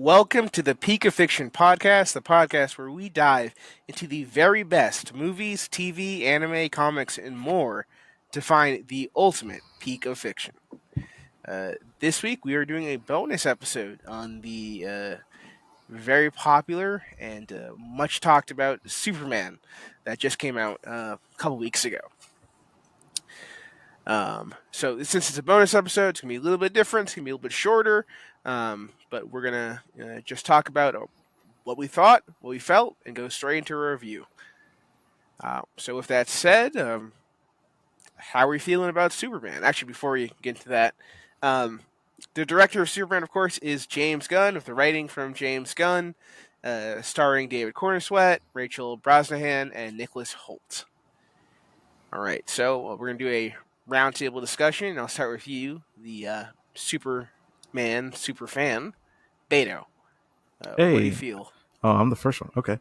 Welcome to the Peak of Fiction podcast, the podcast where we dive into the very best movies, TV, anime, comics, and more to find the ultimate peak of fiction. This week we are doing a bonus episode on the very popular and much talked about Superman that just came out a couple weeks ago. So since it's a bonus episode, it's gonna be a little bit different. It's gonna be a little bit shorter, but we're gonna just talk about what we thought, what we felt, and go straight into a review. So with that said, how are we feeling about Superman? Actually, before we get into that, um, the director of Superman, of course, is James Gunn, with the writing from James Gunn, starring David Corenswet, Rachel Brosnahan, and Nicholas Hoult. All right, so we're gonna do a roundtable discussion. I'll start with you, the Superman super fan, Beto. What do you Hey, feel? I'm the first one. Okay.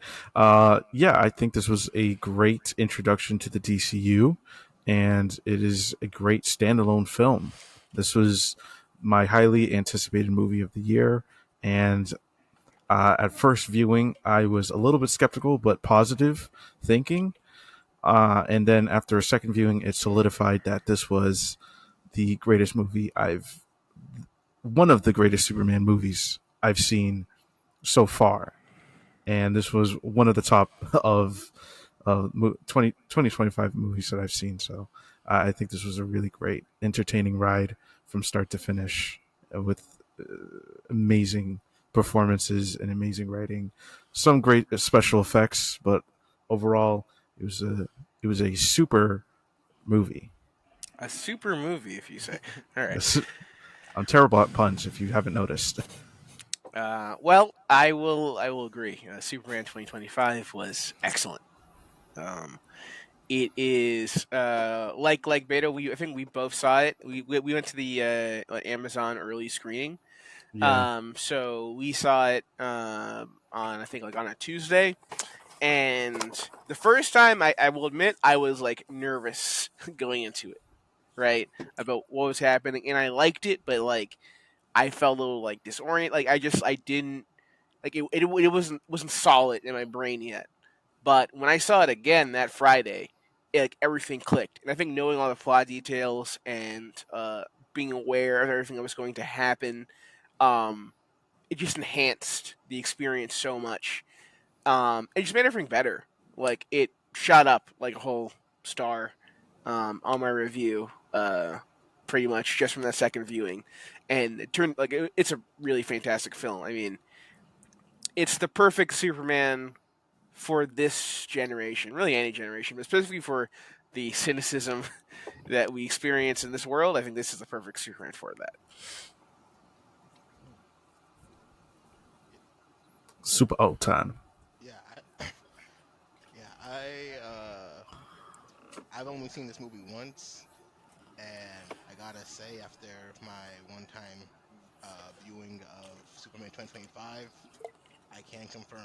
Yeah, I think this was a great introduction to the DCU, and it is a great standalone film. This was my highly anticipated movie of the year, and at first viewing, I was a little bit skeptical but positive thinking. And then after a second viewing, it solidified that this was the greatest movie one of the greatest Superman movies I've seen so far, and this was one of the top of 2025 movies that I've seen. So I think this was a really great, entertaining ride from start to finish, with amazing performances and amazing writing, some great special effects, but overall, it was a super movie. A super movie, if you say. All right. I'm terrible at puns, if you haven't noticed. Well, I will agree. Superman 2025 was excellent. Um, it is like Beta. I think we both saw it. We went to the Amazon early screening. Yeah. So we saw it on I think like on a Tuesday. And the first time, I will admit, I was like nervous going into it, right? About what was happening, and I liked it, but like I felt a little like disoriented. Like I didn't like it wasn't solid in my brain yet. But when I saw it again that Friday, like everything clicked, and I think knowing all the plot details and being aware of everything that was going to happen, um, it just enhanced the experience so much. It just made everything better. Like it shot up like a whole star on my review, pretty much just from that second viewing, and it turned like it's a really fantastic film. I mean, it's the perfect Superman for this generation, really any generation, but specifically for the cynicism that we experience in this world. I think this is the perfect Superman for that. Super old time. Yeah, yeah. I've only seen this movie once, and I gotta say, after my one-time viewing of Superman 2025, I can confirm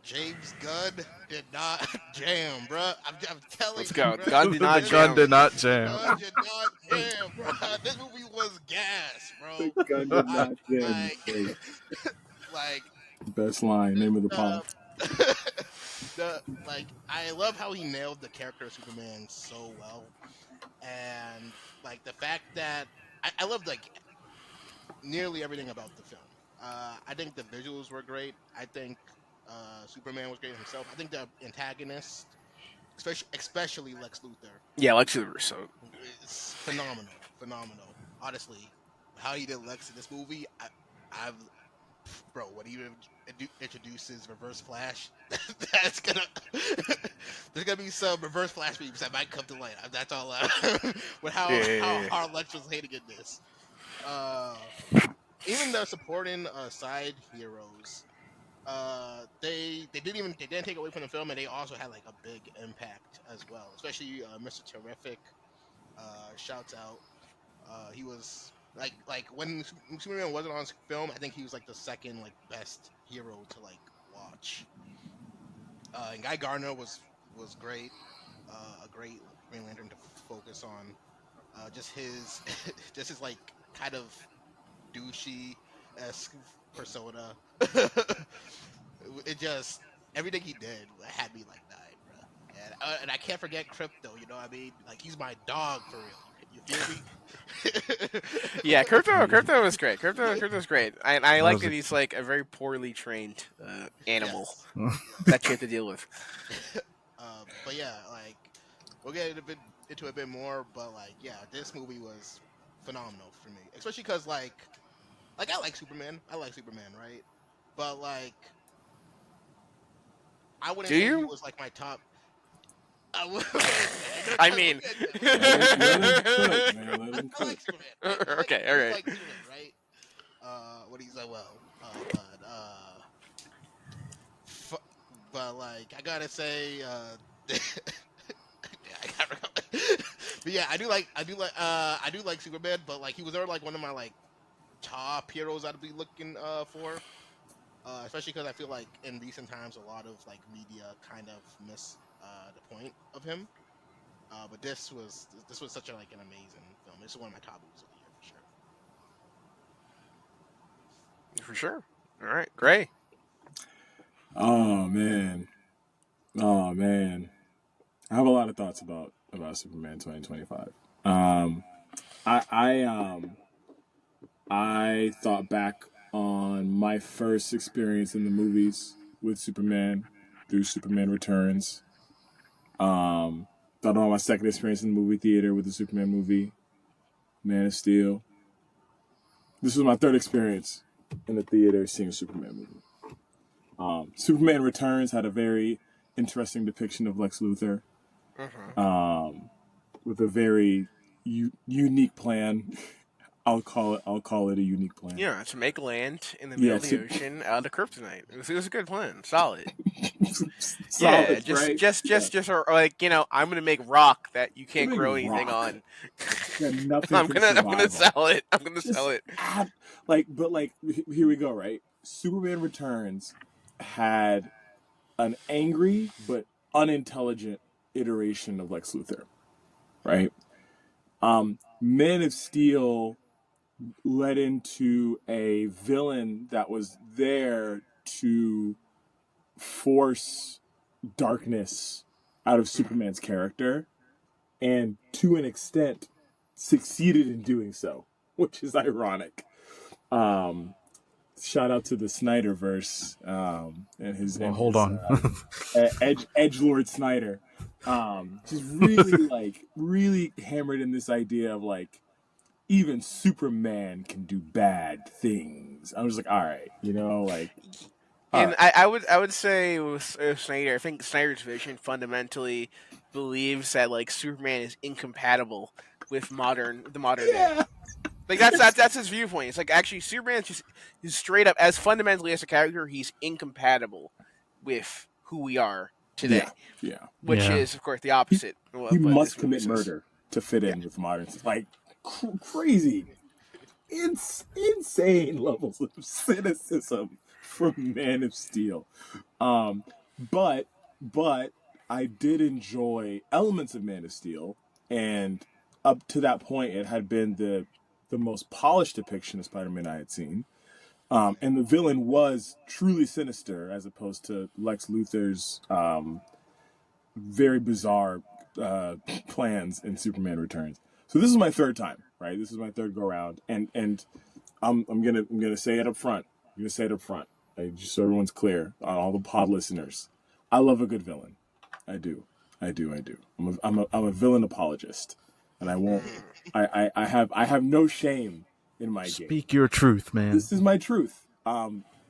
James Gunn did not jam, bruh. I'm telling Let's you, go. bruh. Gun did The not This gun jam. did not this jam. Gunn did not jam, bruh. This movie was gas, The bro. gun did I not jam is like, great. like Best line, name of the the pod. I love how he nailed the character of Superman so well, and like the fact that I love like nearly everything about the film. I think the visuals were great. I think Superman was great himself. I think the antagonist, especially Lex Luthor, Yeah, Lex Luthor. So is phenomenal. Phenomenal. Honestly, how he did Lex in this movie, I've bro, what he introduces Reverse Flash, that's gonna there's gonna be some Reverse Flash memes that might come to light. That's all. With how yeah. hard Lex was hating in this. Uh, Even the supporting side heroes, they didn't take away from the film, and they also had like a big impact as well. Especially Mr. Terrific, shouts out. He was like when Superman wasn't on film, I think he was like the second like best hero to like watch. And Guy Gardner was great, a great Green Lantern to focus on. Just his just his like kind of douchey esque persona. It just everything he did had me like dying, bro. And I can't forget Crypto. You know what I mean? Like he's my dog for real. You feel me? Yeah, crypto was great. Crypto's great. I That like was that he's like a very poorly trained animal Yes. that you have to deal with. But yeah, like we'll get into a bit more. But like, yeah, this movie was phenomenal for me, especially because like I like Superman. I like Superman, right? But like, I wouldn't Do say he you? was like my top. I will get I there. We'll mean, get there. We'll get there. Let him cook, man. Let him I like cook. Superman, right? okay, I all do right. like Superman, right? What he's like, well, f- but like I gotta say, yeah, I gotta but yeah, I do like Superman, but like he was never like one of my like top heroes I'd be looking for. Especially because I feel like in recent times a lot of like media kind of miss the point of him. But this was such a like an amazing film. This is one of my top movies of the year for sure. For sure. All right, great. Oh man. Oh man. I have a lot of thoughts about Superman 2025. Um, I I thought back on my first experience in the movies with Superman through Superman Returns. Thought on my second experience in the movie theater with the Superman movie, Man of Steel. This was my third experience in the theater seeing a Superman movie. Superman Returns had a very interesting depiction of Lex Luthor, Mm-hmm. with a very unique plan. I'll call it a unique plan. Yeah, to make land in the middle Yeah, of the to ocean out of kryptonite. It was a good plan. Solid. Yeah, solid, right? Yeah. or like I'm gonna make rock that you can't Big grow anything rock on. that nothing can I'm gonna survive on. sell it. I'm gonna sell Just it. add, but here we go, right? Superman Returns had an angry but unintelligent iteration of Lex Luthor, right? Man of Steel led into a villain that was there to force darkness out of Superman's character, and to an extent succeeded in doing so, which is ironic. Um, Shout out to the Snyderverse, and his well, hold on. Edge Lord Snyder. Just really really hammered in this idea of like even Superman can do bad things. I was like, all right, like all And right, I would say with Snyder, I think Snyder's vision fundamentally believes that like Superman is incompatible with the modern day. yeah, Like that's his viewpoint. It's like actually Superman is straight up as fundamentally as a character, he's incompatible with who we are yeah, today, yeah. which Yeah. is of course the He opposite he of what must this movie commit says. murder to fit Yeah, in with modern, like crazy, insane levels of cynicism from Man of Steel. Um, but but I did enjoy elements of Man of Steel, and up to that point, it had been the most polished depiction of Spider-Man I had seen. And the villain was truly sinister, as opposed to Lex Luthor's very bizarre plans in Superman Returns. So this is my third time, right? This is my third go round, and I'm gonna say it up front. I'm gonna say it up front, just so everyone's clear on all the pod listeners. I love a good villain. I do. I do. I'm a villain apologist, and I won't. I have no shame in my game. Speak your truth, man. This is my truth.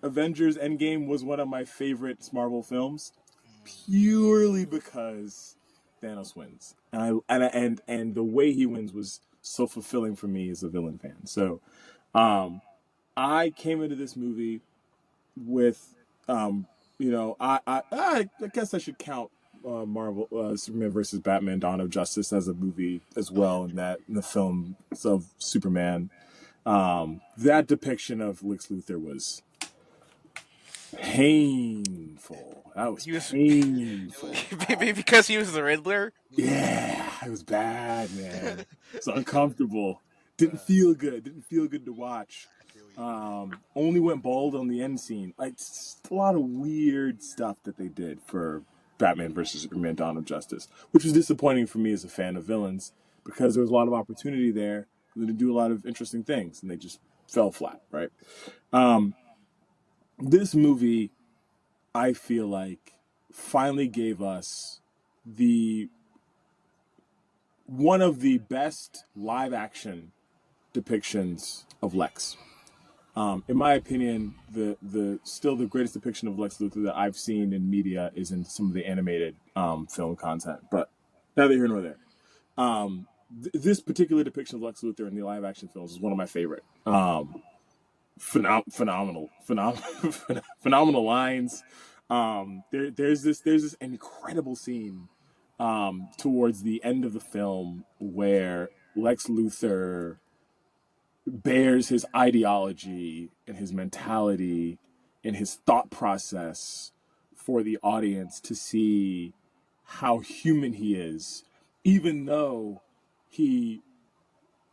Avengers Endgame was one of my favorite Marvel films, purely because Thanos wins, and the way he wins was so fulfilling for me as a villain fan. So, um, I came into this movie with, I guess I should count Marvel Superman versus Batman: Dawn of Justice as a movie as Oh yeah, well, in the film of Superman. That depiction of Lex Luthor was painful. That was he was it painful. was bad. because he was the Riddler. Yeah, it was bad, man. It's uncomfortable. Uh, Didn't feel good. Didn't feel good to watch. I feel Only went bald on the end scene. Like, it's a lot of weird stuff that they did for Batman versus Superman: Dawn of Justice, which was disappointing for me as a fan of villains because there was a lot of opportunity there for them to do a lot of interesting things, and they just fell flat. Right. Um, this movie, I feel like, finally gave us the one of the best live action depictions of Lex. In my opinion, the still the greatest depiction of Lex Luthor that I've seen in media is in some of the animated film content. But neither here nor there. This particular depiction of Lex Luthor in the live action films is one of my favorite. Phenomenal lines. There's this incredible scene towards the end of the film where Lex Luthor bears his ideology and his mentality and his thought process for the audience to see how human he is, even though he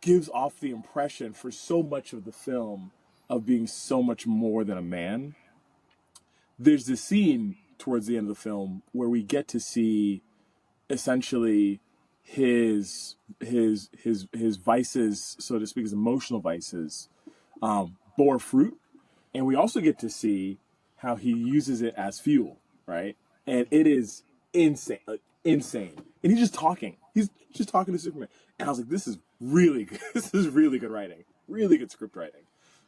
gives off the impression for so much of the film of being so much more than a man. There's this scene towards the end of the film where we get to see essentially his vices, so to speak, his emotional vices, bore fruit, and we also get to see how he uses it as fuel, right? And it is insane, like, insane. And he's just talking. He's just talking to Superman, and I was like, "This is really good. This is really good writing, really good script writing,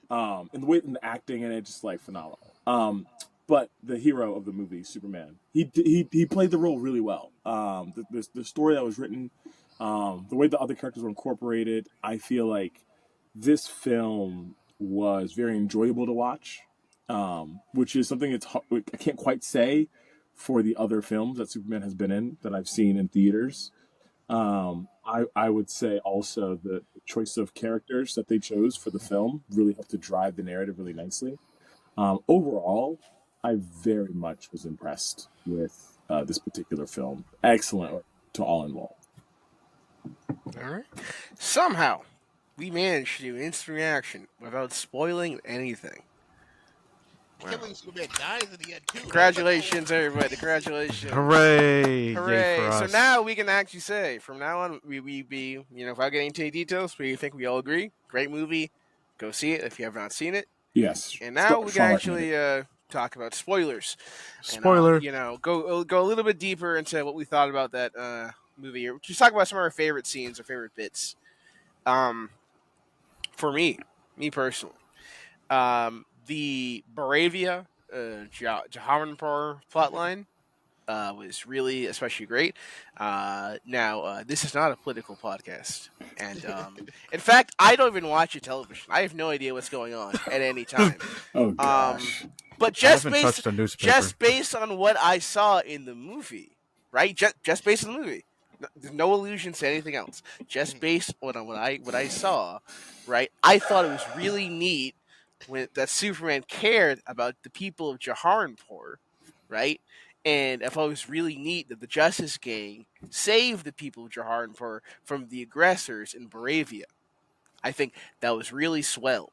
and the way and the acting and it just like phenomenal." But the hero of the movie, Superman, he played the role really well. The story that was written, the way the other characters were incorporated, I feel like this film was very enjoyable to watch, which is something I can't quite say for the other films that Superman has been in that I've seen in theaters. I would say also the choice of characters that they chose for the film really helped to drive the narrative really nicely. Overall, I very much was impressed with this particular film. Excellent to all involved. All right. Somehow, we managed to do instant reaction without spoiling anything. I can't Wow. believe Superman dies in the end too. Right? It's like, Congratulations, everybody. Congratulations. Hooray! Yay for Hooray. So us. now we can actually say, from now on, we without getting into any details, we think we all agree. Great movie. Go see it if you have not seen it. Yes, And now we can strong recommended. actually talk about spoilers. And, Spoiler. go a little bit deeper into what we thought about that movie. Just talk about some of our favorite scenes or favorite bits. Um, for me personally, the Baravia Jahanpur plotline was really especially great. Now, this is not a political podcast. And in fact, I don't even watch television. I have no idea what's going on at any time. Oh Um, gosh. but I haven't touched a newspaper. just based on what I saw in the movie, right? Just based on the movie. There's no allusions to anything else. Just based on what I saw, right? I thought it was really neat that Superman cared about the people of Jahanpur, right? And I thought it was really neat that the Justice Gang saved the people of Jahanpur from the aggressors in Baravia. I think that was really swell.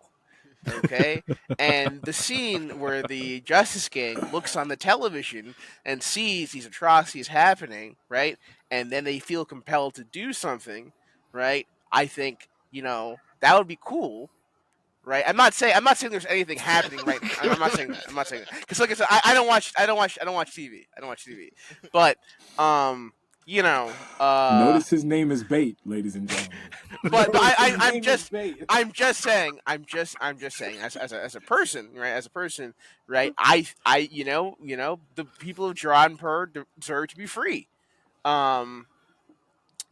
Okay? And the scene where the Justice Gang looks on the television and sees these atrocities happening, right? And then they feel compelled to do something, right? I think, that would be cool, right? I'm not saying there's anything happening right now. I'm not saying that. I'm not saying that. Cuz like I said, I don't watch TV. I don't watch TV. But you know, uh Notice his name is Bait, ladies and gentlemen. but Notice his I'm name is just Bait. I'm just saying as a person, right? As a person, right? I the people of Jahanpur deserve to be free. Um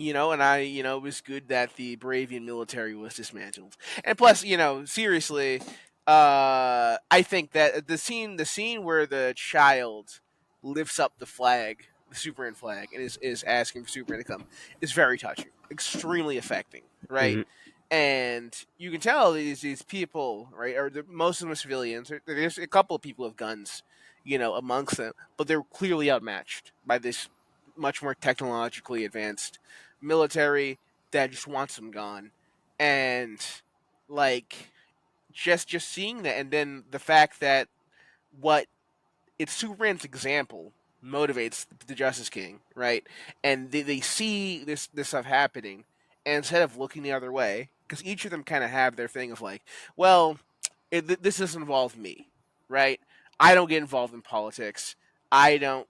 and it was good that the Baravian military was dismantled. And plus, seriously, I think that the scene where the child lifts up the flag, the Superman flag, and is asking for Superman to come, is very touching, extremely affecting, right? It- And you can tell these people, right, or most of them are civilians. There's a couple of people with guns, amongst them, but they're clearly outmatched by this much more technologically advanced military that just wants them gone. And like just seeing that, and then the fact that what it's Superman's example motivates the Justice King, right? And they see this stuff happening, and instead of looking the other way, because each of them kind of have their thing of like, well, this doesn't involve me, right? I don't get involved in politics. I don't,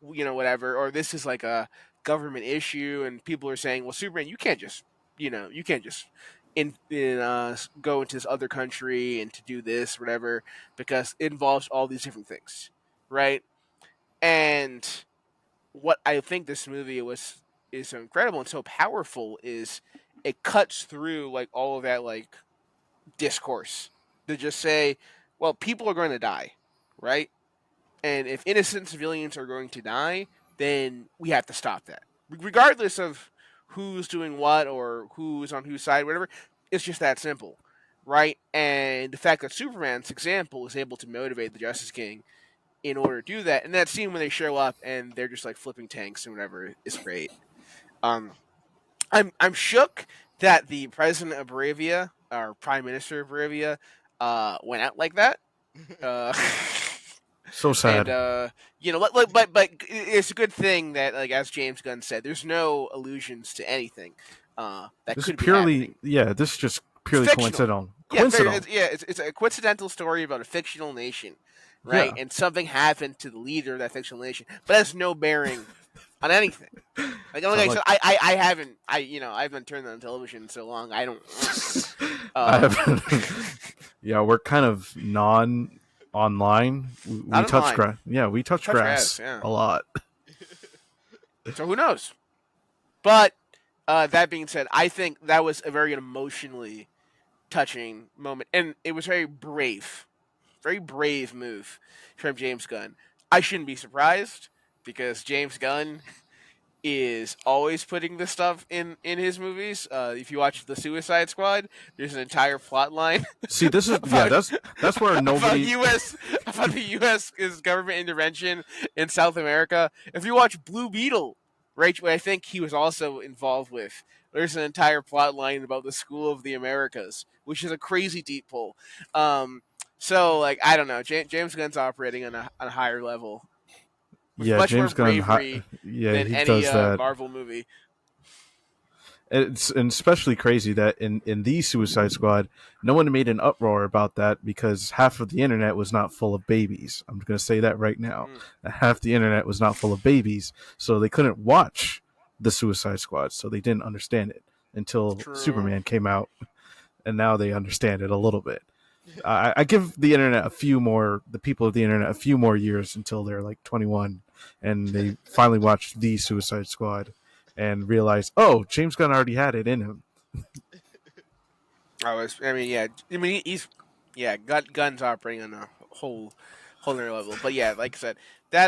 whatever. Or this is like a government issue, and people are saying, well, Superman, you can't just go into this other country and to do this, whatever, because it involves all these different things, right? And what I think this movie is so incredible and so powerful is it cuts through like all of that like discourse to just say, well, people are going to die, right? And if innocent civilians are going to die, then we have to stop that, regardless of who's doing what or who's on whose side, whatever. It's just that simple, right? And the fact that Superman's example is able to motivate the Justice King in order to do that, and that scene when they show up and they're just like flipping tanks and whatever is great. Um, I'm shook that the president of Bolivia, or prime minister of Bolivia, went out like that. Uh, So and sad. but it's a good thing that, like as James Gunn said, there's no allusions to anything that This is could be happening. this is just It's purely fictional. coincidental. Yeah, Coincidental. it's a coincidental story about a fictional nation, right? Yeah. And something happened to the leader of that fictional nation, but it has no bearing on anything. Like So, I said, like, I haven't I haven't turned on television in so long. I don't. I have. Yeah, we're kind of non-online. We Not touch online. grass. Yeah, we touch grass Yeah. a lot. So who knows? But that being said, I think that was a very emotionally touching moment, and it was very brave move from James Gunn. I shouldn't be surprised because James Gunn is always putting this stuff in his movies. If you watch the Suicide Squad, there's an entire plot line See, this is about, that's where nobody. about the U.S. is government intervention in South America. If you watch Blue Beetle, right, which I think he was also involved with, there's an entire plot line about the School of the Americas, which is a crazy deep pull. So like I don't know, James Gunn's operating on a higher level with Yeah, much more James Gunn. bravery Yeah, than he any does that. Marvel movie. It's and especially crazy that in the Suicide Squad, no one made an uproar about that because half of the internet was not full of babies. I'm going to say that right now. Mm, Half the internet was not full of babies, so they couldn't watch the Suicide Squad, so they didn't understand it until true. Superman came out, and now they understand it a little bit. I give the internet the people of the internet a few more years until they're like 21, and they finally watch the Suicide Squad and realize, oh, James Gunn already had it in him. He's Gunn's operating on a whole other level. But yeah, like I said, that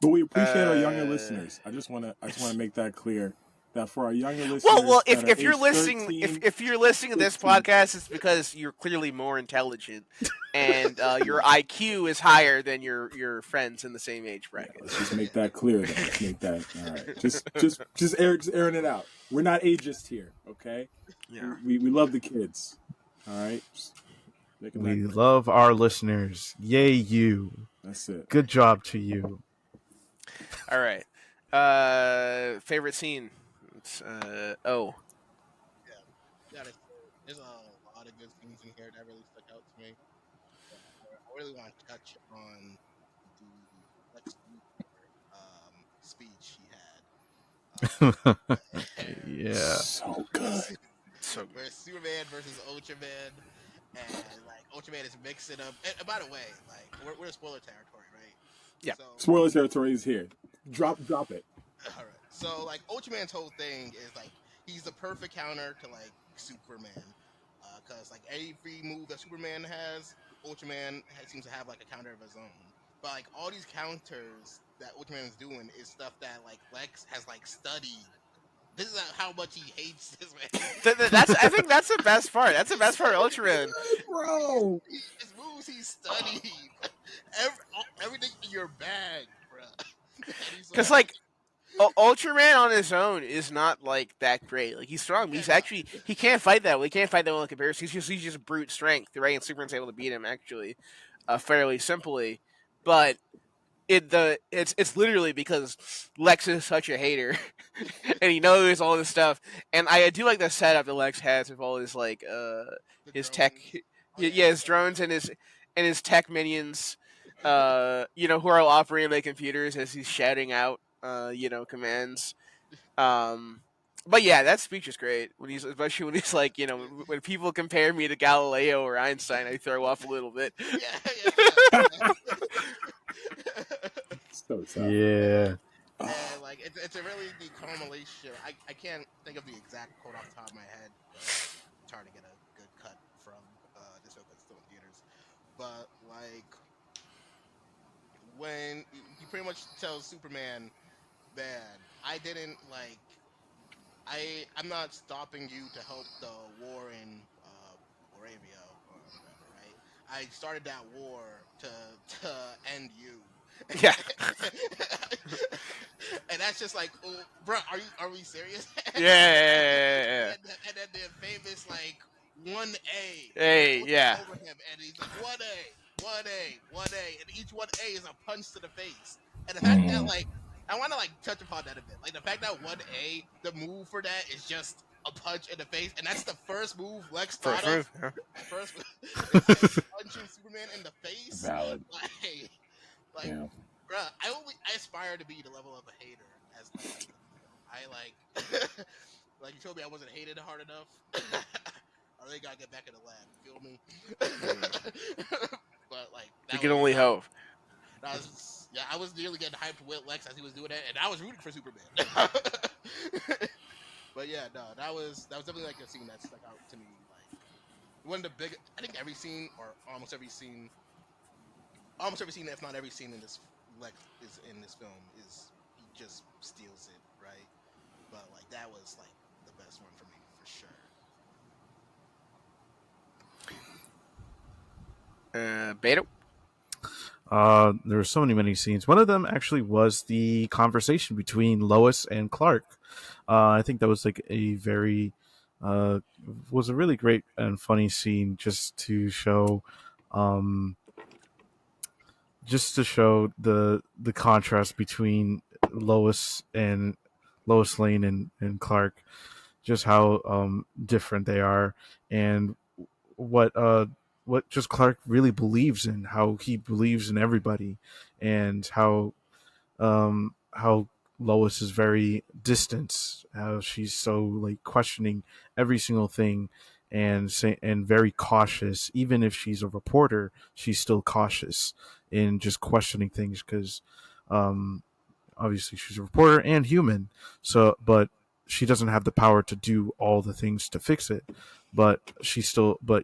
But we appreciate our younger uh, listeners. I just want to make that clear that for our younger well, listeners that are if you're age listening, 13, if you're listening to this 16. podcast, it's because you're clearly more intelligent, and your IQ is higher than your friends in the same age bracket. Let's just make that clear. Then. Let's make that all right. Just airing it out. We're not ageist here, okay? Yeah. We love the kids. All right. We love our listeners. Yay, you. That's it. Good job to you. All right. Favorite scene. It's oh. Yeah, there's a lot of good things in here that really stuck out to me. I really want to touch on the Lex Luthor speech he had. Yeah. So good. So Where Superman versus Ultraman, and like Ultraman is mixing up. And by the way, like we're in spoiler territory, right? Yeah. So, Spoiler territory is here. Drop it. all right. So like Ultraman's whole thing is like he's the perfect counter to like Superman, because like every move that Superman has, seems to have like a counter of his own. But like all these counters that Ultraman is doing is stuff that like Lex has like studied. This is how much he hates this man. I think that's the best part. That's the best part of Ultraman. Bro. His moves he studied. Everything in your bag, bro. Because like Ultraman on his own is not like that great. Like he's strong, but Yeah, he's no. actually he can't fight that well. He can't fight that well in comparison. He's just brute strength, right? And Superman's able to beat him actually, fairly simply. But it's literally because Lex is such a hater, and he knows all this stuff. And I do like the setup that Lex has with all his like The his tech, drones. Oh yeah, yeah, his drones and his tech minions, who are all operating like computers as he's shouting out commands. Um, but yeah, that speech is great when he's especially when he's like, when people compare me to Galileo or Einstein, I throw off a little bit. yeah, yeah. So tough. Yeah. And like it's a really deep calm relationship. I can't think of the exact quote off the top of my head, but I'm trying to get a good cut from this film because it's still in theaters. But like when he pretty much tells Superman, "Man, I didn't like I'm not stopping you to help the war in Arabia or whatever, right? I started that war to end you." Yeah, And that's just like, oh, bro, are we serious? yeah. And then the famous like 1A, and he's Hey, looking yeah, over him, and he's like 1A, and each 1A is a punch to the face. And the fact that Mhm. like I want to like touch upon that a bit, like the fact that 1A, the move for that is just a punch in the face, and that's the first move Lex thought first of. move. Yeah. The first move is him punching Superman in the face. Valid. Like, like, Yeah. bruh, I aspire to be the level of a hater as Lex Luthor. I like, like you told me I wasn't hated hard enough. I really gotta get back in the lab. You feel me? Mm. But like We that can was only that, hope. that was yeah. I was nearly getting hyped with Lex as he was doing that, and I was rooting for Superman. But yeah, no, that was definitely like a scene that stuck out to me. Like one of the big, I think every scene or almost every scene, if not every scene in this Lex is in this film is he just steals it, right? But like that was like the best one for me for sure. Beta. There were so many scenes. One of them actually was the conversation between Lois and Clark. I think that was like a very uh, was a really great and funny scene um, just to show the contrast between Lois and Lois Lane and Clark, just how different they are, and what uh what just Clark really believes in, how he believes in everybody, and how Lois is very distant, how she's so like questioning every single thing and very cautious. Even if she's a reporter, she's still cautious in just questioning things because um, obviously she's a reporter and human. So, but she doesn't have the power to do all the things to fix it. But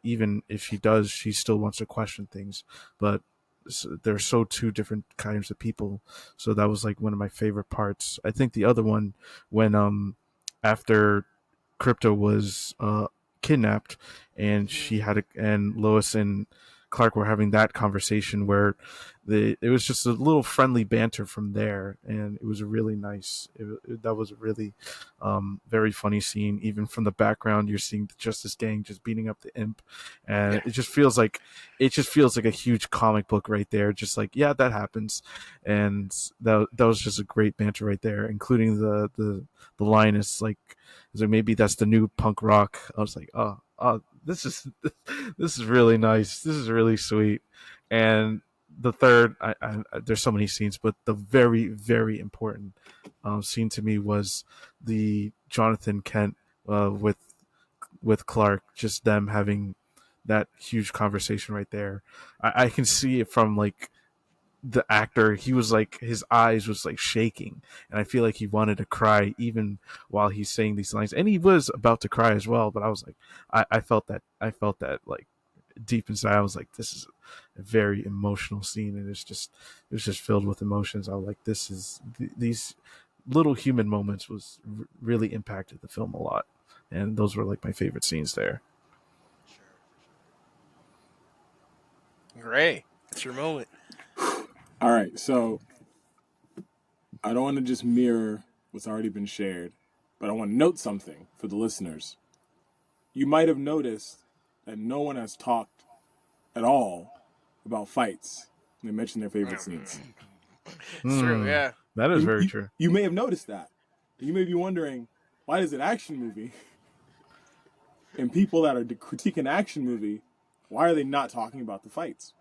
even if she does, she still wants to question things. But they're so two different kinds of people. So that was like one of my favorite parts. I think the other one when after Crypto was kidnapped and she Hmm. had and Lois and Clark were having that conversation where it was just a little friendly banter from there, and it was a really nice. That was a really very funny scene. Even from the background, you're seeing the Justice Gang just beating up the Imp, and Yeah. it just feels like a huge comic book right there. Just like yeah, that happens, and that was just a great banter right there, including the line is like maybe that's the new punk rock. I was like oh this is this is really nice. This is really sweet, and the third, there's so many scenes, but the very, very important scene to me was the Jonathan Kent with Clark, just them having that huge conversation right there. I can see it from like the actor. He was like his eyes was like shaking, and I feel like he wanted to cry even while he's saying these lines, and he was about to cry as well. But I was like, I felt that like deep inside. I was like, this is a very emotional scene, and it was just filled with emotions. I was like, these little human moments really impacted the film a lot, and those were like my favorite scenes there. For sure, for sure. Great. It's your moment. All right, so I don't want to just mirror. what's already been shared, but I want to note something for the listeners. You might have noticed that no one has talked at all about fights. They mentioned their favorite scenes. It's true, yeah. That is You, very you, true. you may have noticed that. You may be wondering, why is an action movie and people that are critiquing an action movie, why are they not talking about the fights?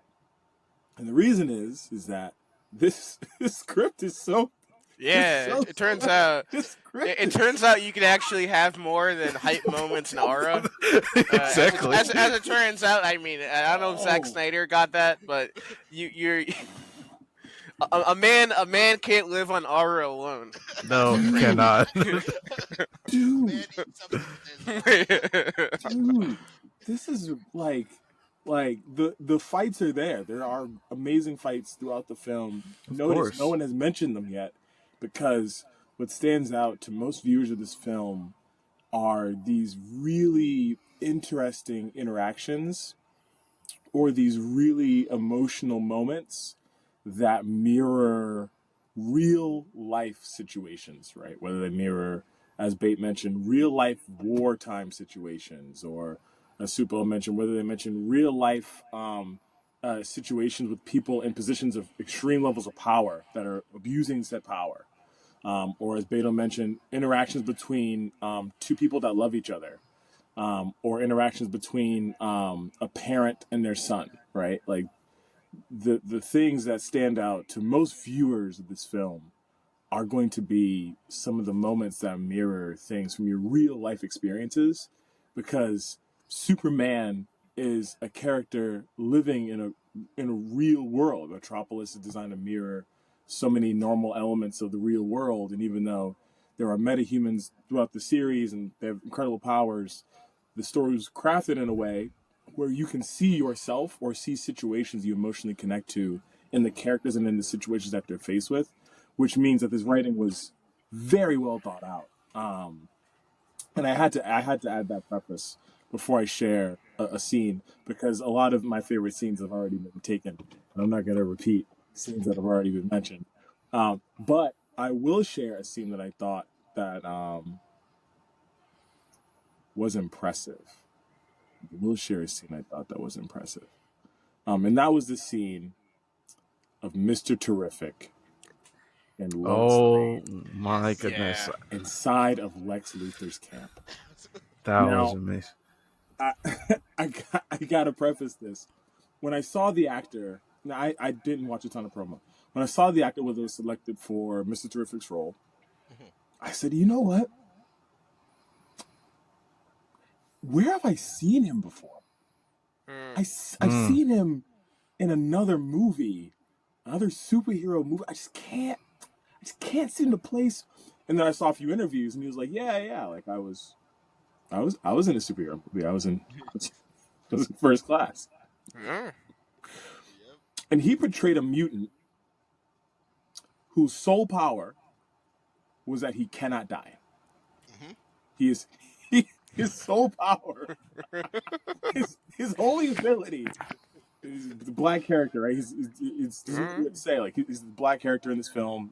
And the reason is that this script is so Yeah, it turns out this script it is turns out you can actually have more than hype moments in aura. Exactly. As it turns out, I mean, I don't know if Zack Oh. Snyder got that, but you're a man can't live on aura alone. No, he cannot. dude, Man eats substances. dude, this is like the fights are there. There are amazing fights throughout the film. Of Notice no course. one has mentioned them yet because what stands out to most viewers of this film are these really interesting interactions or these really emotional moments that mirror real life situations, right? Whether they mirror, as Bate mentioned, real life wartime situations, or as Supo mentioned, whether they mention real life situations with people in positions of extreme levels of power that are abusing said power. Or as Beto mentioned, interactions between two people that love each other, or interactions between a parent and their son, right? Like the things that stand out to most viewers of this film are going to be some of the moments that mirror things from your real life experiences, because Superman is a character living in a real world. Metropolis is designed to mirror so many normal elements of the real world, and even though there are metahumans throughout the series and they have incredible powers, the story was crafted in a way where you can see yourself or see situations you emotionally connect to in the characters and in the situations that they're faced with, which means that this writing was very well thought out. And I had to add that preface before I share a scene, because a lot of my favorite scenes have already been taken, and I'm not going to repeat scenes that have already been mentioned. But I will share a scene that I thought that was impressive. I will share a scene I thought that was impressive. And that was the scene of Mr. Terrific and Lois Oh Lane my Yes. goodness. Yeah. inside of Lex Luthor's camp. That was Now, amazing. I, I gotta preface this. When I saw the actor, now I didn't watch a ton of promo. When I saw the actor was selected for Mr. Terrific's role, I said, you know what? Where have I seen him before? Mm. I've seen him in another movie, another superhero movie. I just can't seem to place. And then I saw a few interviews, and he was like, yeah, like I was in a superhero movie. I was in First Class, Mm. Yep. and he portrayed a mutant whose sole power was that he cannot die. Mm-hmm. He is his sole power, his only ability. He's the black character, right? It's Mm. weird to say, like he's the black character in this film.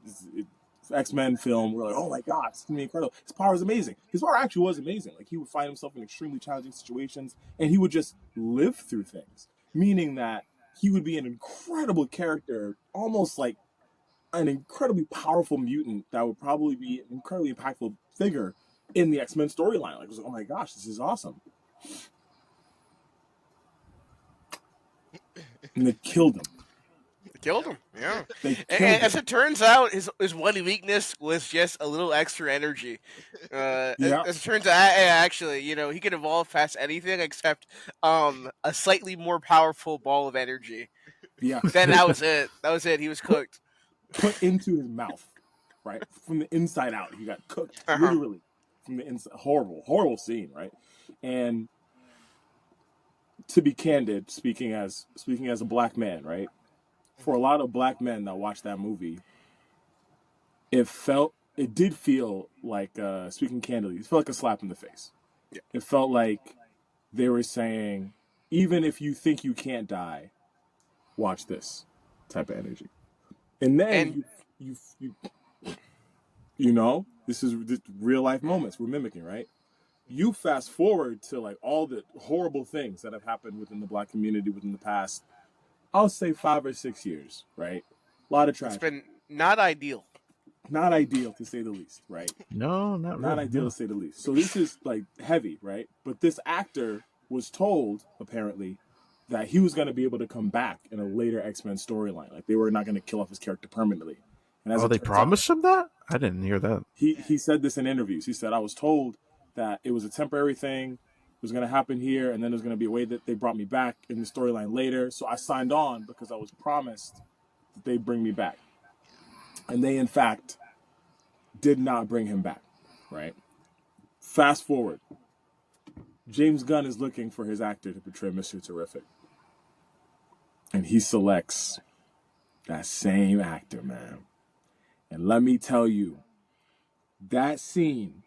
X-Men film. We're like, oh my god, it's gonna be incredible. His power is amazing. His power actually was amazing. Like he would find himself in extremely challenging situations, and he would just live through things. Meaning that he would be an incredible character, almost like an incredibly powerful mutant that would probably be an incredibly impactful figure in the X-Men storyline. Like, it was like, oh my gosh, this is awesome. And they killed him. Killed Yep. him. Yeah. They And killed as him. it turns out, his one weakness was just a little extra energy. Yeah. As it turns out, actually, he could evolve past anything except a slightly more powerful ball of energy. Yeah. Then that was it. That was it. He was Put cooked. put into his mouth, right? From the inside out. He got cooked, Uh-huh. literally from the inside. Horrible, horrible scene, right? And to be candid, speaking as a black man, right? For a lot of black men that watched that movie, it did feel like, speaking candidly, it felt like a slap in the face. Yeah. It felt like they were saying, even if you think you can't die, watch this type of energy. And then And you You know, this is real life moments we're mimicking, right? You fast forward to like all the horrible things that have happened within the black community within the past, I'll say 5 or 6 years, right? A lot of It's tragedy. been not ideal. Not ideal to say the least, right? No, not Not really. ideal No. to say the least. So this is like heavy, right? But this actor was told, apparently, that he was going to be able to come back in a later X-Men storyline. Like they were not going to kill off his character permanently. And as Oh, it they turns out, promised him that? I didn't hear that. he said this in interviews. He said, I was told that it was a temporary thing. It was going to happen here, and then there's going to be a way that they brought me back in the storyline later. So I signed on because I was promised that they'd bring me back. And they, in fact, did not bring him back, right? Fast forward. James Gunn is looking for his actor to portray Mr. Terrific. And he selects that same actor, man. And let me tell you, that scene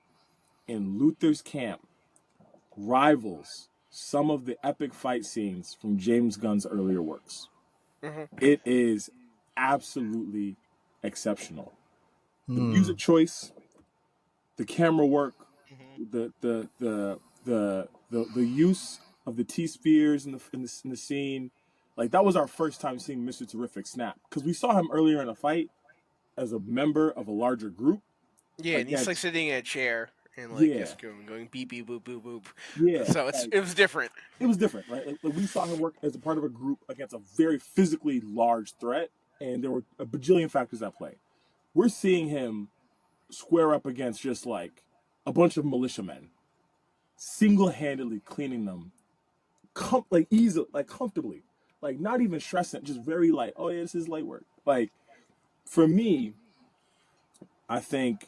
in Luther's camp rivals some of the epic fight scenes from James Gunn's earlier works. Mm-hmm. It is absolutely exceptional. The Hmm. music choice, the camera work, Mm-hmm. the use of the T spheres in the scene, like that was our first time seeing Mr. Terrific snap because we saw him earlier in a fight as a member of a larger group Yeah, and he's like against sitting in a chair and like yeah just going beep beep boop boop boop. yeah So like it was different. it was different, right? Like we saw him work as a part of a group against a very physically large threat, and there were a bajillion factors at play. We're seeing him square up against just like a bunch of militiamen, single-handedly cleaning them, like easily, like comfortably, like not even stressing, just very light. Oh yeah, this is light work. Like for me, I think,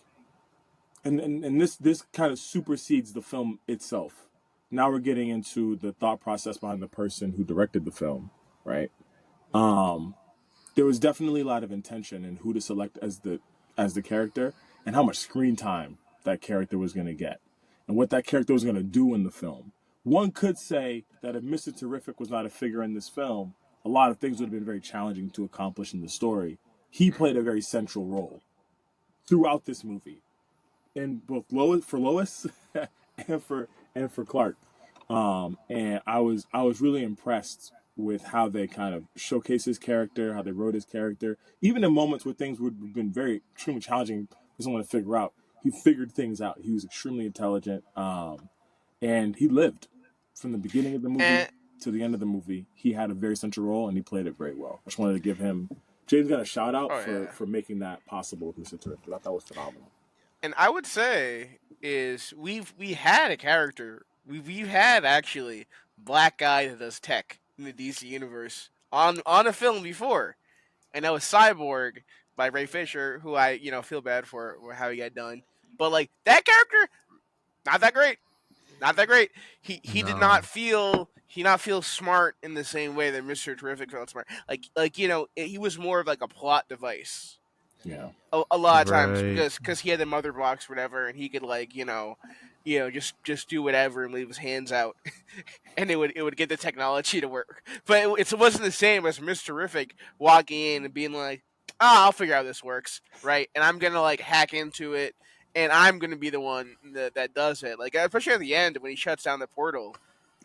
and this kind of supersedes the film itself. Now we're getting into the thought process behind the person who directed the film, right? Um, there was definitely a lot of intention in who to select as the character and how much screen time that character was going to get and what that character was going to do in the film. One could say that if Mr. Terrific was not a figure in this film, a lot of things would have been very challenging to accomplish in the story. He played a very central role throughout this movie, in both Lois and for Clark. And I was really impressed with how they kind of showcased his character, how they wrote his character, even in moments where things would have been very extremely challenging for someone to figure out. He figured things out. He was extremely intelligent, and he lived from the beginning of the movie And to the end of the movie. He had a very central role, and he played it very well. I just wanted to give him James got a shout out oh for yeah, making that possible with Mr. Terrific. I thought that was phenomenal. and I would say is we had a character we've had actually black guy that does tech in the DC universe on a film before, and that was Cyborg by Ray Fisher, who I feel bad for how he got done, but like that character not that great. Not that great. He did No. not feel smart in the same way that Mister Terrific felt smart. Like he was more of like a plot device Yeah, a lot of times Right. because he had the mother box or whatever, and he could like just do whatever and leave his hands out, and it would get the technology to work. But it wasn't the same as Mister Terrific walking in and being like, I'll figure out how this works, right? And I'm gonna like hack into it, and I'm gonna be the one that does it. Like especially at the end when he shuts down the portal,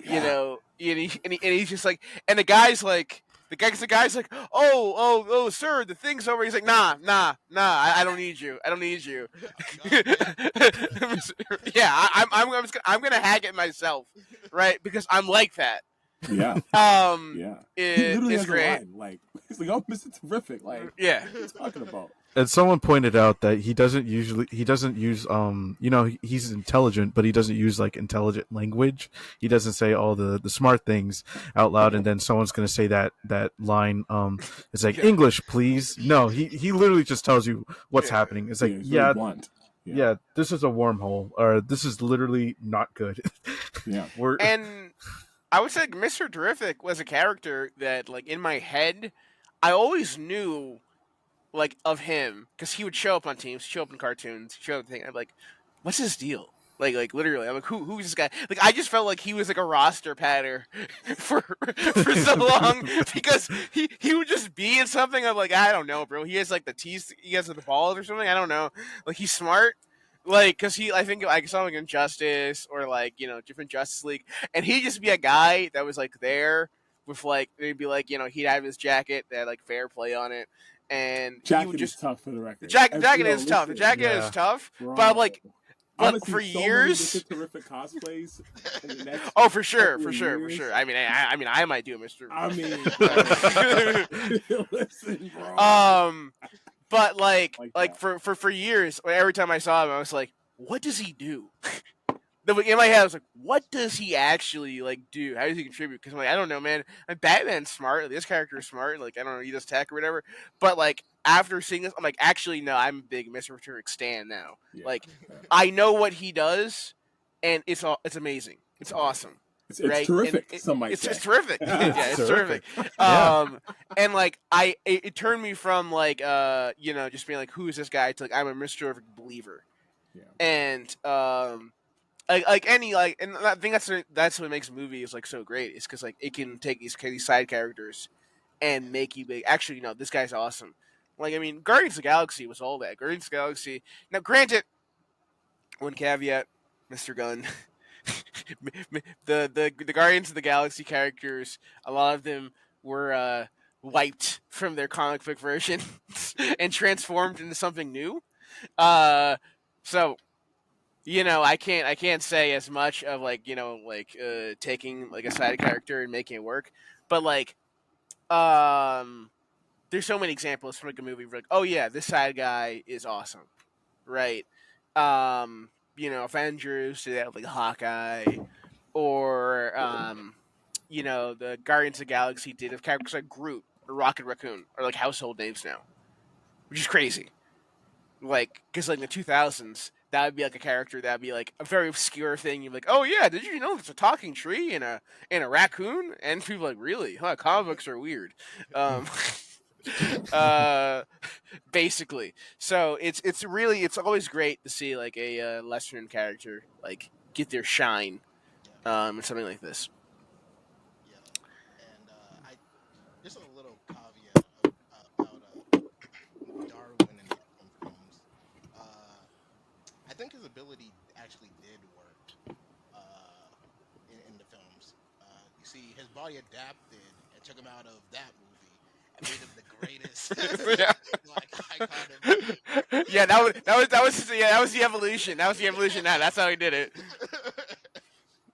yeah, and he's just like, and the guy's like, oh, sir, the thing's over. He's like, nah, I don't need you. I don't need you. God damn. Yeah, I'm gonna hack it myself, right? Because I'm like that. yeah. Yeah. He literally It's has a great. line like he's like, "Oh, Mr. Terrific." Like, Yeah, what are you talking about? And someone pointed out that he doesn't use he's intelligent, but he doesn't use like intelligent language. He doesn't say all the smart things out loud, and then someone's gonna say that line it's like, yeah, English please. No, he literally just tells you what's yeah. happening. It's Yeah, like, he's very yeah, blunt. Yeah. yeah, this is a wormhole, or this is literally not good. Yeah. We're And I would say Mr. Terrific was a character that, like, in my head, I always knew, like, of him because he would show up on teams, show up in cartoons, show up thing. I'm like, what's his deal? Like literally, I'm like, who's this guy? Like, I just felt like he was like a roster patter for so long because he would just be in something. I'm like, I don't know, bro. He has like the teeth, he has the balls or something. I don't know. Like, he's smart. Like, cause I think I saw him like Injustice or like different Justice League, and he'd just be a guy that was like there with like they'd be like he'd have his jacket that had like fair play on it, and he would Jacket is just tough for the record. jacket is tough. The Listen, jacket is Yeah. tough, but I'm bro. like. But Honestly, for so many years, Mr. Terrific cosplays in the next oh, for sure, couple for of sure, for years. sure. I mean, I might do a Mr. I mean, bro. Listen, bro. But like That. for years, every time I saw him, I was like, what does he do? In my head, I was like, what does he actually like do? How does he contribute? Because I'm like, I don't know, man. Like, Batman's smart. This character is smart. Like, I don't know, he does tech or whatever. But like after seeing this, I'm like, actually, no, I'm a big Mr. Terrific stan now. Yeah. Like, I know what he does, and it's amazing. It's awesome. It's Right? terrific. And Some might say it's terrific. Yeah, it's terrific. Yeah. And like it turned me from like just being like, who is this guy to like I'm a Mr. Terrific believer. Yeah. And and I think that's what makes movies like so great. Is because like it can take these side characters and make you be actually this guy's awesome. Like, I mean, Guardians of the Galaxy was all that. Guardians of the Galaxy. Now, granted, one caveat, Mr. Gunn. the Guardians of the Galaxy characters, a lot of them were wiped from their comic book version and transformed into something new. So I can't say as much of like taking like a side character and making it work, but like there's so many examples from like a movie where like, oh yeah, this side guy is awesome, right? Avengers did that with like Hawkeye, or the Guardians of the Galaxy did with characters like Groot or Rocket Raccoon are like household names now, which is crazy. Like, because like in the 2000s, that would be like a character that would be like a very obscure thing. You're like, oh yeah, did you know there's a talking tree and a raccoon? And people are like, really? Huh? Comic books are weird. Uh, basically. So it's always great to see like a lesser known character like get their shine Yeah, in something like this. yeah. And I just a little caveat about Darwin in the X-Men films. Uh, I think his ability actually did work in the films. You see, his body adapted and took him out of that movie and made him the greatest Yeah. like icon of Yeah, that was the evolution. That was the evolution. That's how he did it.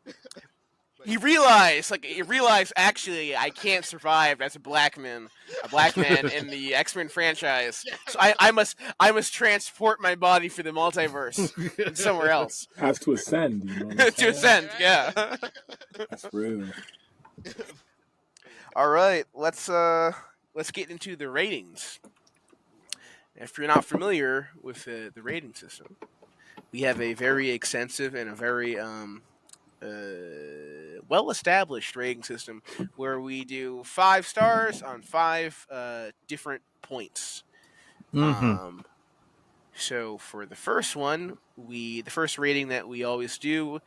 But He realized actually I can't survive as a black man in the X-Men franchise. So I must transport my body for the multiverse somewhere else Has to ascend, you know what I'm to ascend. Yeah. That's real. but All right, let's get into the ratings. If you're not familiar with the rating system, we have a very extensive and a very well-established rating system where we do 5 stars on 5 different points. Mm-hmm. So for the first one, the first rating that we always do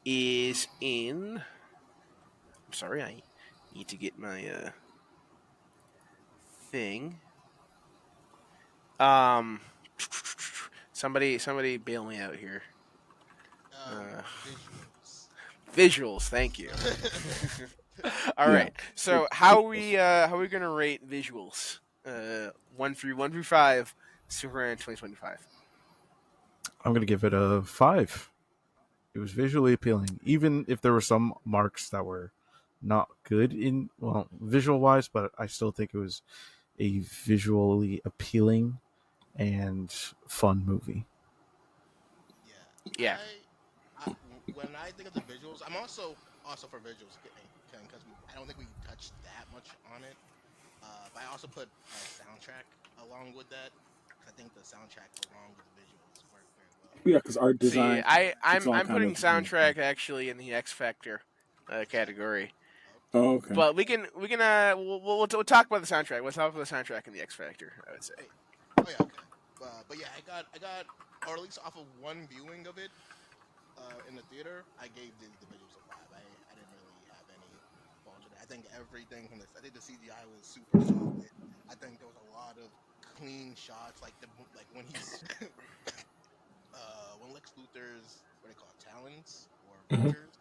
is in. I'm sorry, I need to get my thing. Somebody bail me out here. visuals. Visuals, thank you. All Yeah. right. So how are we gonna rate visuals? 1 through 5. Superman 2025. I'm gonna give it a 5. It was visually appealing, even if there were some marks that were not good in visual wise, but I still think it was a visually appealing and fun movie. Yeah, Yeah. when I think of the visuals, I'm also for visuals because I don't think we touched that much on it. But I also put a soundtrack along with that. 'Cause I think the soundtrack along with the visuals work very well. Yeah, because art See, design. I'm all I'm kind putting of soundtrack actually in the X Factor category. Oh, okay. But we can we'll talk about the soundtrack. We'll talk about the soundtrack in the X Factor, I would say. Oh yeah, okay. But yeah, I got, or at least off of one viewing of it, in the theater, I gave the visuals a 5. I didn't really have any fault with it. I think everything from this. I think the CGI was super solid. I think there was a lot of clean shots, like like when he's when Lex Luthor's what they call it, talons or Mhm. vultures,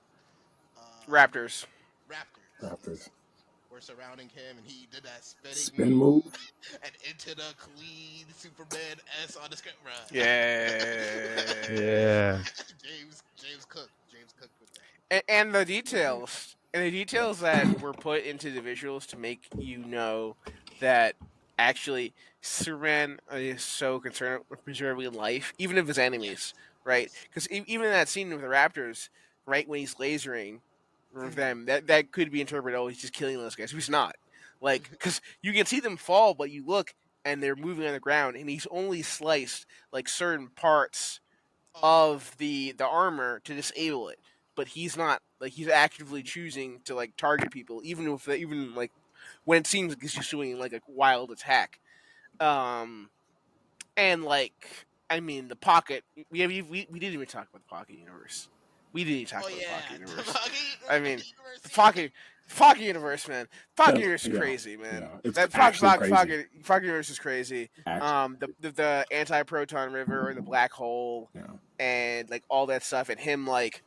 um, Raptors. raptors, Raptors. yes, were surrounding him, and he did that spinning Spin move move. and into the clean Superman S on the screen, bruh. Yeah. Yeah. James Cook with that. And the details that were put into the visuals to make you know that actually Superman is so concerned with preserving life, even of his enemies, Yes, right? yes. Because even in that scene with the Raptors, right when he's lasering Mhm. them, that could be interpreted, oh, he's just killing those guys. He's not, like, because you can see them fall, but you look and they're moving on the ground, and he's only sliced like certain parts Oh yeah. of the armor to disable it, but he's not, like, he's actively choosing to like target people, even if even like when it seems like he's just doing like a wild attack. Um, and like, I mean, the pocket. We didn't even talk about the pocket universe. We didn't even talk Oh about the pocket yeah. The universe. I fucking mean, the universe. pocket universe, man. Pocket That, universe is yeah, crazy, man. yeah. It's That actually crazy. pocket universe is crazy. Actually, The anti proton river and the black hole yeah. and like all that stuff, and him like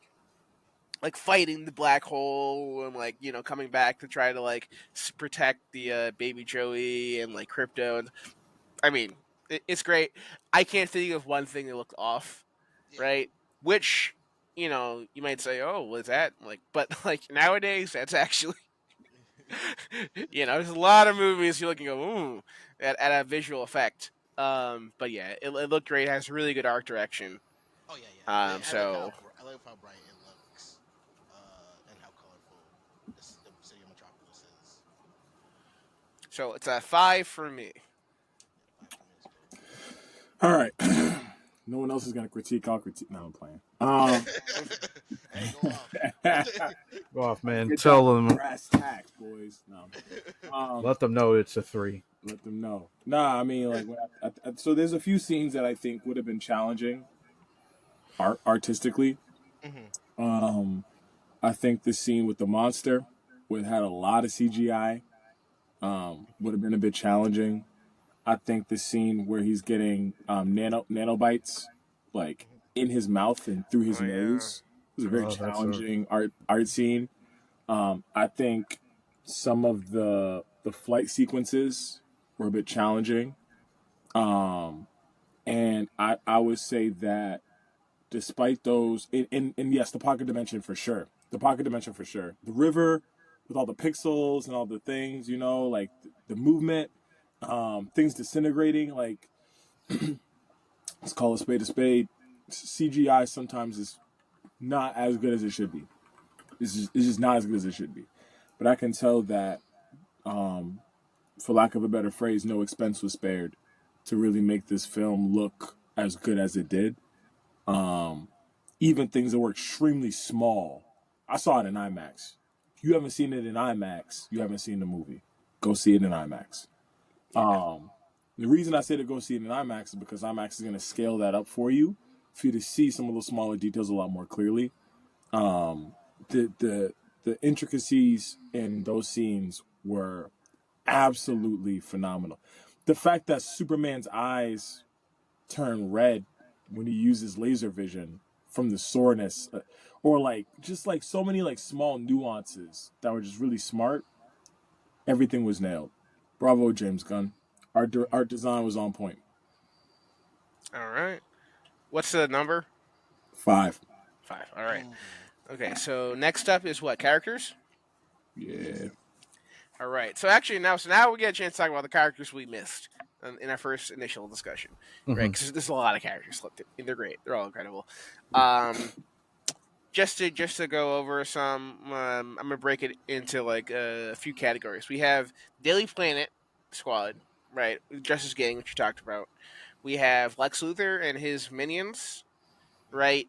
fighting the black hole and like coming back to try to like protect the baby Joey and like crypto. And I mean, it's great. I can't think of one thing that looked off, Yeah. right? Which you might say, oh, was that like? But like nowadays, that's actually there's a lot of movies you look and go, ooh, at a visual effect. But yeah, it looked great. It has really good art direction. Oh yeah, yeah. So I love how bright it looks, and how colorful the city of Metropolis is. so it's a 5 for me. Yeah, 5 for me as well. All right. No one else is gonna critique. I'll critique. No, I'm playing. Hey, go off. Go off, Let's man. get down Tell to them. brass tacks, boys. No, Let them know it's a 3. let them know. Nah, I mean, like, so there's a few scenes that I think would have been challenging artistically. Mhm. Um, I think the scene with the monster would have had a lot of CGI. Would have been a bit challenging. I think the scene where he's getting nanobites like Mhm. in his mouth and through his Oh yeah. nose was a very Oh, that's a. challenging art scene. I think some of the flight sequences were a bit challenging. Um, and I would say that despite those, and yes, the pocket dimension for sure. The pocket dimension for sure. The river with all the pixels and all the things, like the movement, things disintegrating. Like, let's call a spade a spade. CGI sometimes is not as good as it should be. It's just not as good as it should be. But I can tell that, um, for lack of a better phrase, no expense was spared to really make this film look as good as it did. Um, Even things that were extremely small. I saw it in IMAX. If you haven't seen it in IMAX, you haven't seen the movie. Go see it in IMAX. Yeah. The reason I say to go see it in IMAX is because IMAX is going to scale that up for you to see some of those smaller details a lot more clearly. Um, the intricacies in those scenes were absolutely phenomenal. The fact that Superman's eyes turn red when he uses laser vision from the soreness, or like just like so many like small nuances that were just really smart. Everything was nailed. Bravo, James Gunn. Art design was on point. All right. What's the number? 5. 5. All right. Mm. Okay. So next up is what, characters? Yeah. All right. So now we get a chance to talk about the characters we missed in our first initial discussion, right? Hmm. Because there's a lot of characters. Look, they're great. They're all incredible. Um, just to go over some, I'm gonna break it into like a few categories. We have Daily Planet Squad, right? Justice Gang, which you talked about. We have Lex Luthor and his minions, Mhm. right?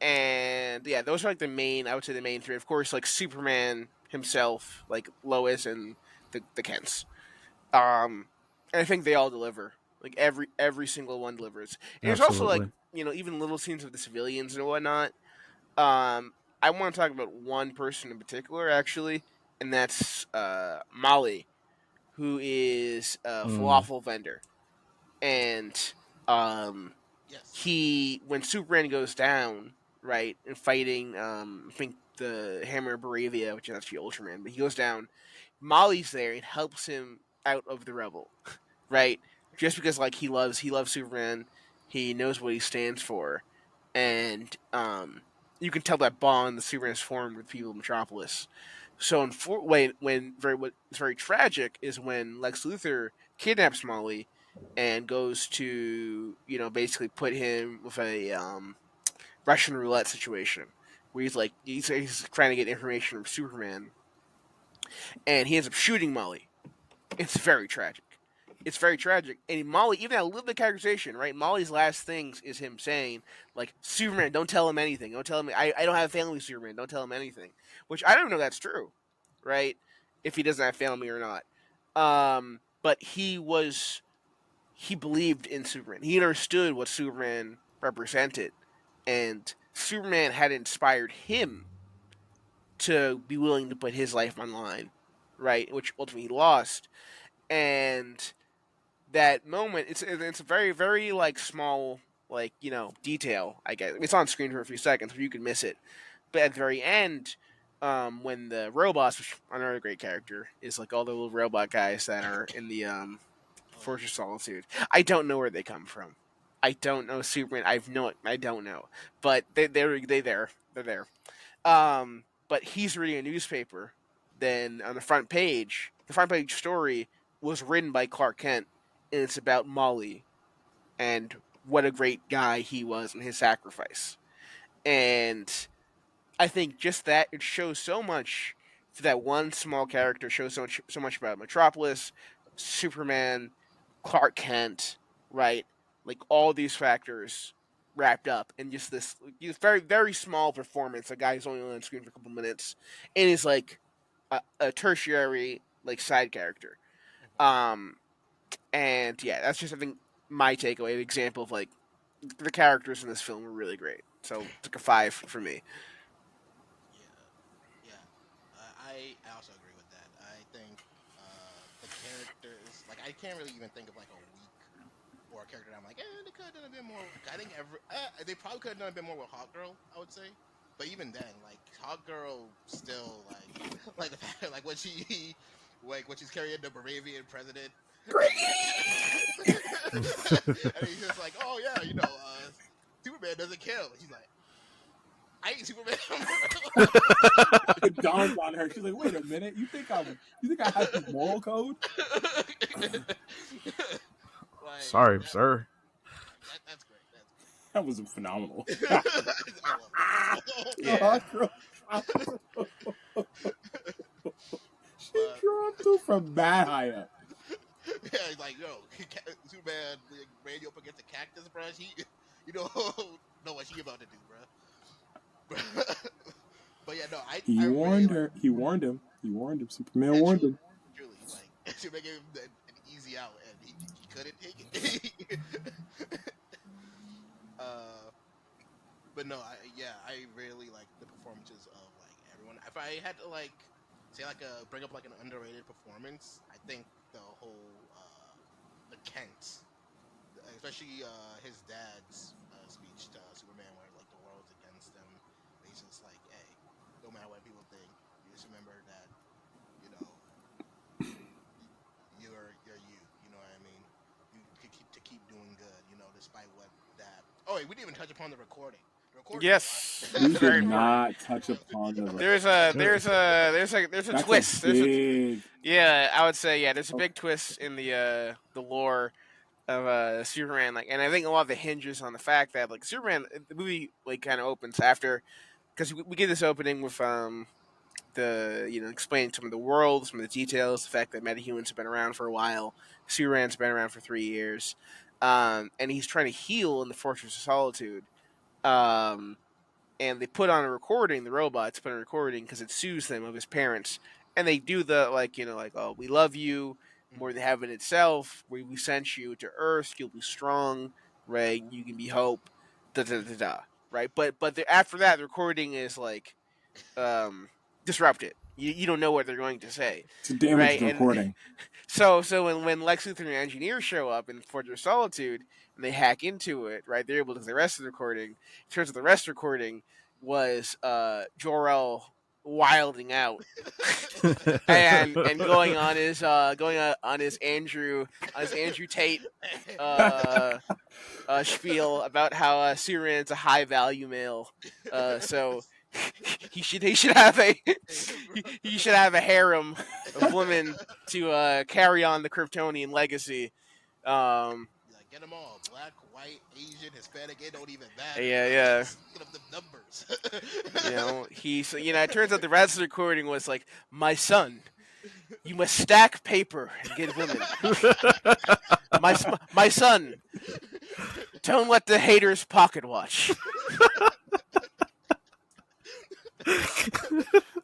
And yeah, those are like the main. I would say the main three. Of course, like Superman himself, like Lois and the Kents. And I think they all deliver. Like every single one delivers. And there's also like Absolutely. even little scenes of the civilians and whatnot. Um, I want to talk about one person in particular actually, and that's Molly, who is a Mm. falafel vendor, and um, Yes. he when Superman goes down, right, and fighting I think the Hammer of Baravia, which is actually Ultraman, but he goes down. Molly's there and helps him out of the rebel, right? Just because like he loves Superman, he knows what he stands for, and you can tell that bond that Superman has formed with people of Metropolis. So what's very tragic is when Lex Luthor kidnaps Molly and goes to basically put him with a Russian roulette situation where he's trying to get information from Superman, and he ends up shooting Molly. It's very tragic. It's very tragic. And Molly, even a little bit of characterization, right? Molly's last things is him saying, like, Superman, don't tell him anything. Don't tell him, I don't have family, Superman. Don't tell him anything. Which I don't know that's true, right? If he doesn't have family or not. But he believed in Superman. He understood what Superman represented. And Superman had inspired him to be willing to put his life on line, right? Which ultimately he lost. And that moment, it's a very very like small detail. I guess it's on screen for a few seconds, but you can miss it. But at the very end, when the robots, which another great character, is like all the little robot guys that are in the Oh yeah. Fortress of Solitude. I don't know where they come from. I don't know Superman. I don't know, but they're there. But he's reading a newspaper. Then on the front page story was written by Clark Kent, and it's about Molly and what a great guy he was and his sacrifice. And I think just that it shows so much for that one small character. Shows so much about Metropolis, Superman, Clark Kent, right? Like all these factors wrapped up in just this very very small performance. A guy who's only on screen for a couple minutes, and is like a tertiary like side character. Mhm. Um, and yeah, that's just I think my takeaway. An example of like the characters in this film were really great. So it's like a 5 for me. Yeah. Yeah. I also agree with that. I think the characters, like, I can't really even think of like a weak or a character that I'm like, they could have done a bit more. I think they probably could have done a bit more with Hawkgirl, I would say. But even then, like, Hawkgirl still like the fact like when she's carrying the Baravian president, and he's just like, oh yeah, Superman doesn't kill. He's like, I ain't Superman. It dawns on her. She's like, "Wait a minute. You think I have this moral code?" Like Sorry, sir. that's great. That's great. That was phenomenal. I love that. Yeah. Girl, she But dropped him from that high up. yeah, he's like, Superman ran you up against a cactus, bro. You don't know what she about to do, bro. But yeah, no, I He really warned like. her. He warned him. He warned him. Superman Yeah, warned truly, him. truly, like Superman gave him an easy out, and he couldn't take it. uh, but no, I really like the performances of like everyone. If I had to like say like bring up like an underrated performance, I think the whole the Kent, especially his dad's speech to Superman, where like the world's against him. And he's just like, hey, no matter what people think, you just remember that you know you're you. You know what I mean? You could keep doing good. Despite what that. Oh wait, we didn't even touch upon the recording. The recording is Yes, We it's did very important. not touch upon the. There's a That's a twist. big. Yeah, I would say yeah. There's a big twist in the lore of Superman. Like, and I think a lot of it hinges on the fact that like Superman, the movie like kind of opens after because we get this opening with the explaining some of the world, some of the details, the fact that metahumans have been around for a while, Superman's been around for 3 years, and he's trying to heal in the Fortress of Solitude. Um, and they put on a recording. The robots put on a recording because it soothes them of his parents, and they do the like like oh we love you, more than heaven itself. We sent you to Earth. You'll be strong, right? You can be hope. Da da da da. Right, but after that, the recording is like disrupted. You don't know what they're going to say, It's a damaged right? And recording. so when Lex Luthor and the engineers show up in Fortress of Solitude and they hack into it, right? They're able to do the rest of the recording. It turns out the rest of the recording was Jor-El wilding out and going on his Andrew Tate uh, spiel about how Superman's a high value male. So he should have a he should have a harem of women to carry on the Kryptonian legacy. Like, get them all, black, white, Asian, Hispanic. It don't even matter. Yeah, Like, yeah. just get up the numbers. It turns out the rest of the recording was like, my son, you must stack paper and get women. My son, don't let the haters pocket watch.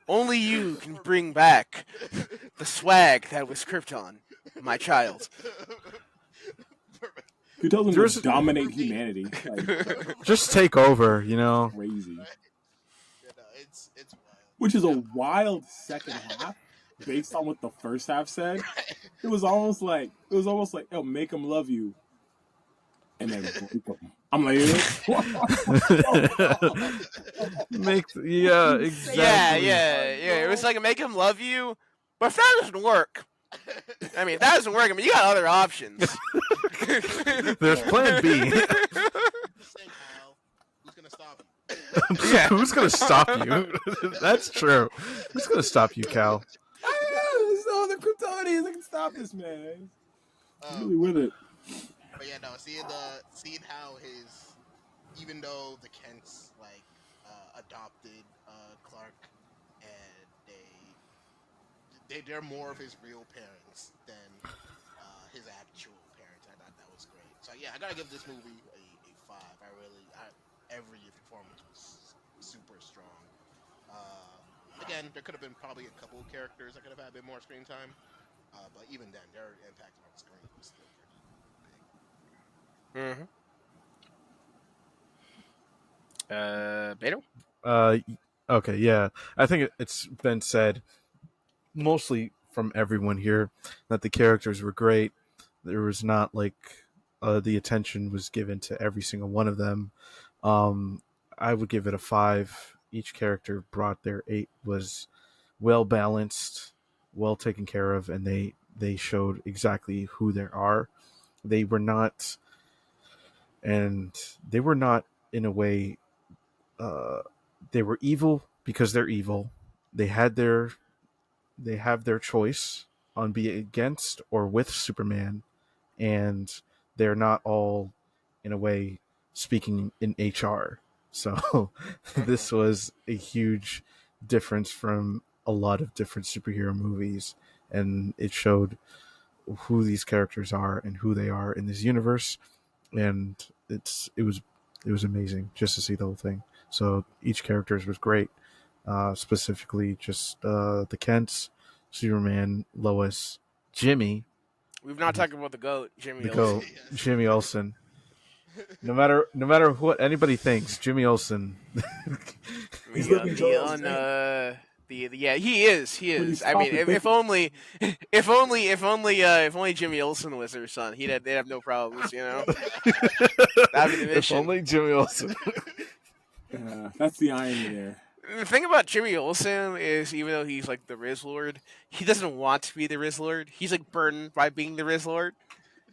Only you can bring back the swag that was Krypton, my child. Who tells them There's- to dominate humanity? Like, Just take over, crazy. It's wild. Which is a wild second half based on what the first half said. It was almost like, oh, make them love you, and then break them. I'm like, Yeah, exactly. Yeah. It was like make him love you, but if that doesn't work, if that doesn't work, you got other options. There's Plan B. Say, Kyle, who's gonna stop you? Yeah. Who's gonna stop you? That's true. Who's gonna stop you, Cal? there's no other Kryptonians that can stop this man. He's really with it. But yeah, no, seeing how even though the Kents adopted Clark, and they're more of his real parents than his actual parents. I thought that was great. So yeah, I gotta give this movie a 5. Every performance was super strong. Again, there could have been probably a couple of characters that could have had a bit more screen time, but even then, their impact on the screen was still pretty big. Beto? Okay, yeah. I think it's been said mostly from everyone here that the characters were great. There was not like the attention was given to every single one of them. I would give it a 5. Each character brought their 8, was well balanced, well taken care of, and they showed exactly who they are. They were not in a way they were evil because they're evil. They have their choice on being against or with Superman, and they're not all in a way speaking in HR. So this was a huge difference from a lot of different superhero movies, and it showed who these characters are and who they are in this universe, and it was amazing just to see the whole thing. So each character was great. Specifically, just the Kents, Superman, Lois, Jimmy. We've not talked about the GOAT, Jimmy The Olsen. goat, Jimmy Olsen. No matter what anybody thinks, Jimmy Olsen. He's living Joel's Yeah, he is. he's If only Jimmy Olsen was their son, they'd have no problems. That'd be the If mission. only Jimmy Olsen. That's the irony there. The thing about Jimmy Olsen is, even though he's like the Rizz-Lord, he doesn't want to be the Rizz-Lord. He's like burdened by being the Rizz-Lord,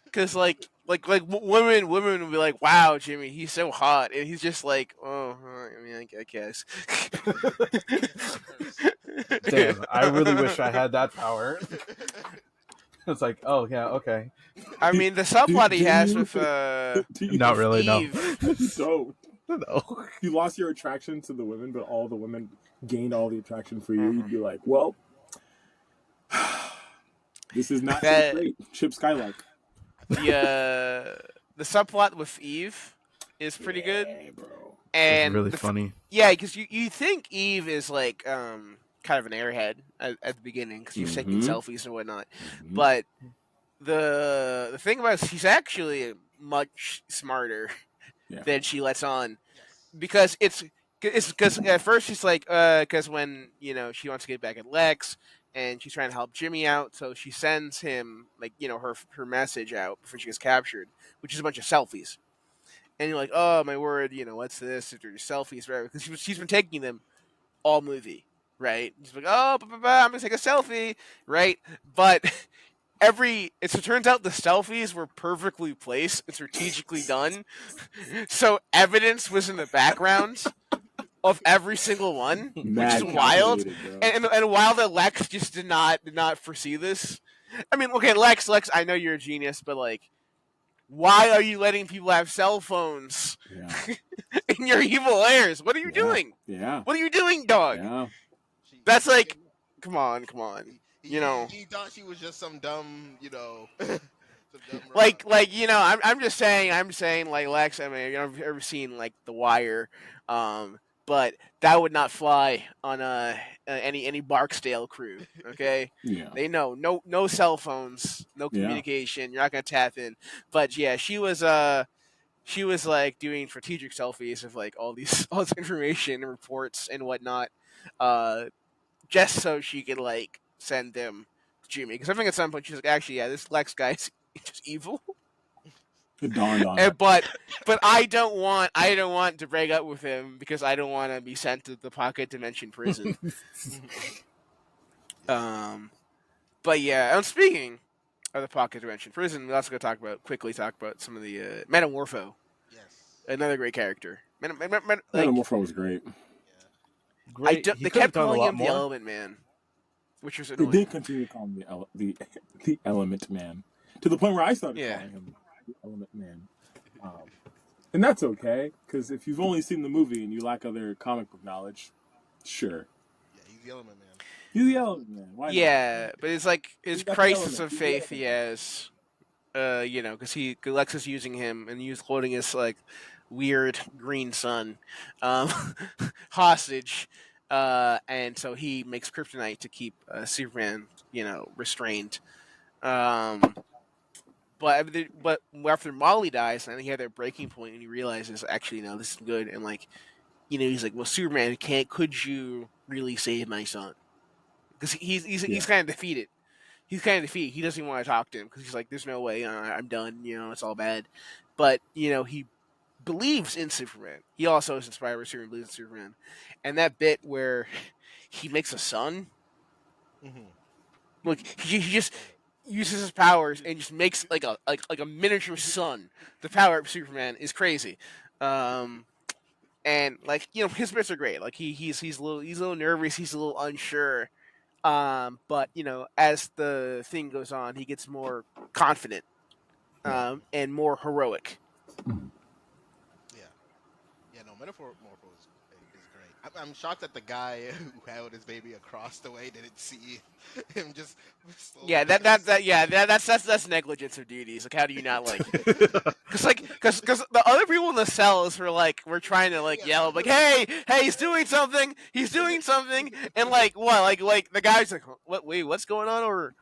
because women would be like, "Wow, Jimmy, he's so hot," and he's just like, "Oh, I guess." Damn, I really wish I had that power. It's like, oh yeah, okay. The subplot he has with Not really, no. Eve. Don't. No. You lost your attraction to the women, but all the women gained all the attraction for you. You'd be like, well, this is not so great. Chip Skylark. The subplot with Eve is pretty good, bro. and It's really funny. Yeah, because you think Eve is like kind of an airhead at the beginning because she's taking selfies and whatnot, but the thing about he's actually much smarter Yeah. than she lets on, Yes. because it's because at first she's like because when she wants to get back at Lex and she's trying to help Jimmy out, so she sends him like her message out before she gets captured, which is a bunch of selfies. And you're like, oh my word, what's this? If they're just selfies, right? Because she's been taking them all movie, right? She's like, oh, I'm gonna take a selfie, right? But it turns out the selfies were perfectly placed and strategically done, so evidence was in the background of every single one, which is Mad wild. calculated, bro. And while the Lex just did not foresee this. I mean, okay, Lex, I know you're a genius, but like, why are you letting people have cell phones Yeah. in your evil layers? What are you Yeah. doing? Yeah. What are you doing, dog? Yeah. That's She like, didn't know. come on. He thought she was just some dumb, some dumb I'm just saying, like Lex. I mean, I've ever seen like The Wire, but that would not fly on any Barksdale crew. Okay, Yeah. they know no cell phones, no Yeah. communication. You're not gonna tap in. But yeah, she was like doing strategic selfies of like all this information and reports and whatnot, uh, just so she could like send them to Jimmy. Because I think at some point she's like, actually, yeah, this Lex guy's just evil. It dawned on her. But I don't want to break up with him because I don't want to be sent to the pocket dimension prison. um, but yeah, and speaking of the pocket dimension prison, we're also going to quickly talk about some of the Metamorpho, Yes. another great character. Like Metamorpho was great. Yeah. Great. He they could have kept done a calling lot him the more. Element Man, which was They annoying. did continue to call him the Element Man, to the point where I started Yeah. calling him the Element Man. And that's okay, because if you've only seen the movie and you lack other comic book knowledge, sure, Yeah, he's the element man. he's the Element Man. Why not? Yeah, but it's like his He's got the crisis element. of He's the faith he element. has, because Lex is using him and he's holding his like weird green sun, um, hostage, and so he makes kryptonite to keep Superman, restrained. Um, but after Molly dies, and he had their breaking point, and he realizes actually no, this is good, and like he's like, well, Superman, could you really save my son? Because Yeah, he's kind of defeated. He's kind of defeated. He doesn't even want to talk to him because he's like, "There's no way. I'm done. It's all bad." But he believes in Superman. He also is inspired by Superman, believes in Superman, and that bit where he makes a son, Mm-hmm. like he just uses his powers and just makes like a miniature sun. The power of Superman is crazy. Um, and like his bits are great. Like he's a little nervous. He's a little unsure. But as the thing goes on, he gets more confident, yeah. and more heroic. Yeah. Yeah, no, Metamorpho is great. I'm shocked that the guy who held his baby across the way didn't see him just slowly. Yeah, that's negligence of duties. Like, how do you not like? Because the other people in the cells were trying to like yell like, hey, he's doing something, and like what, like the guy's like, what? Wait, what's going on over?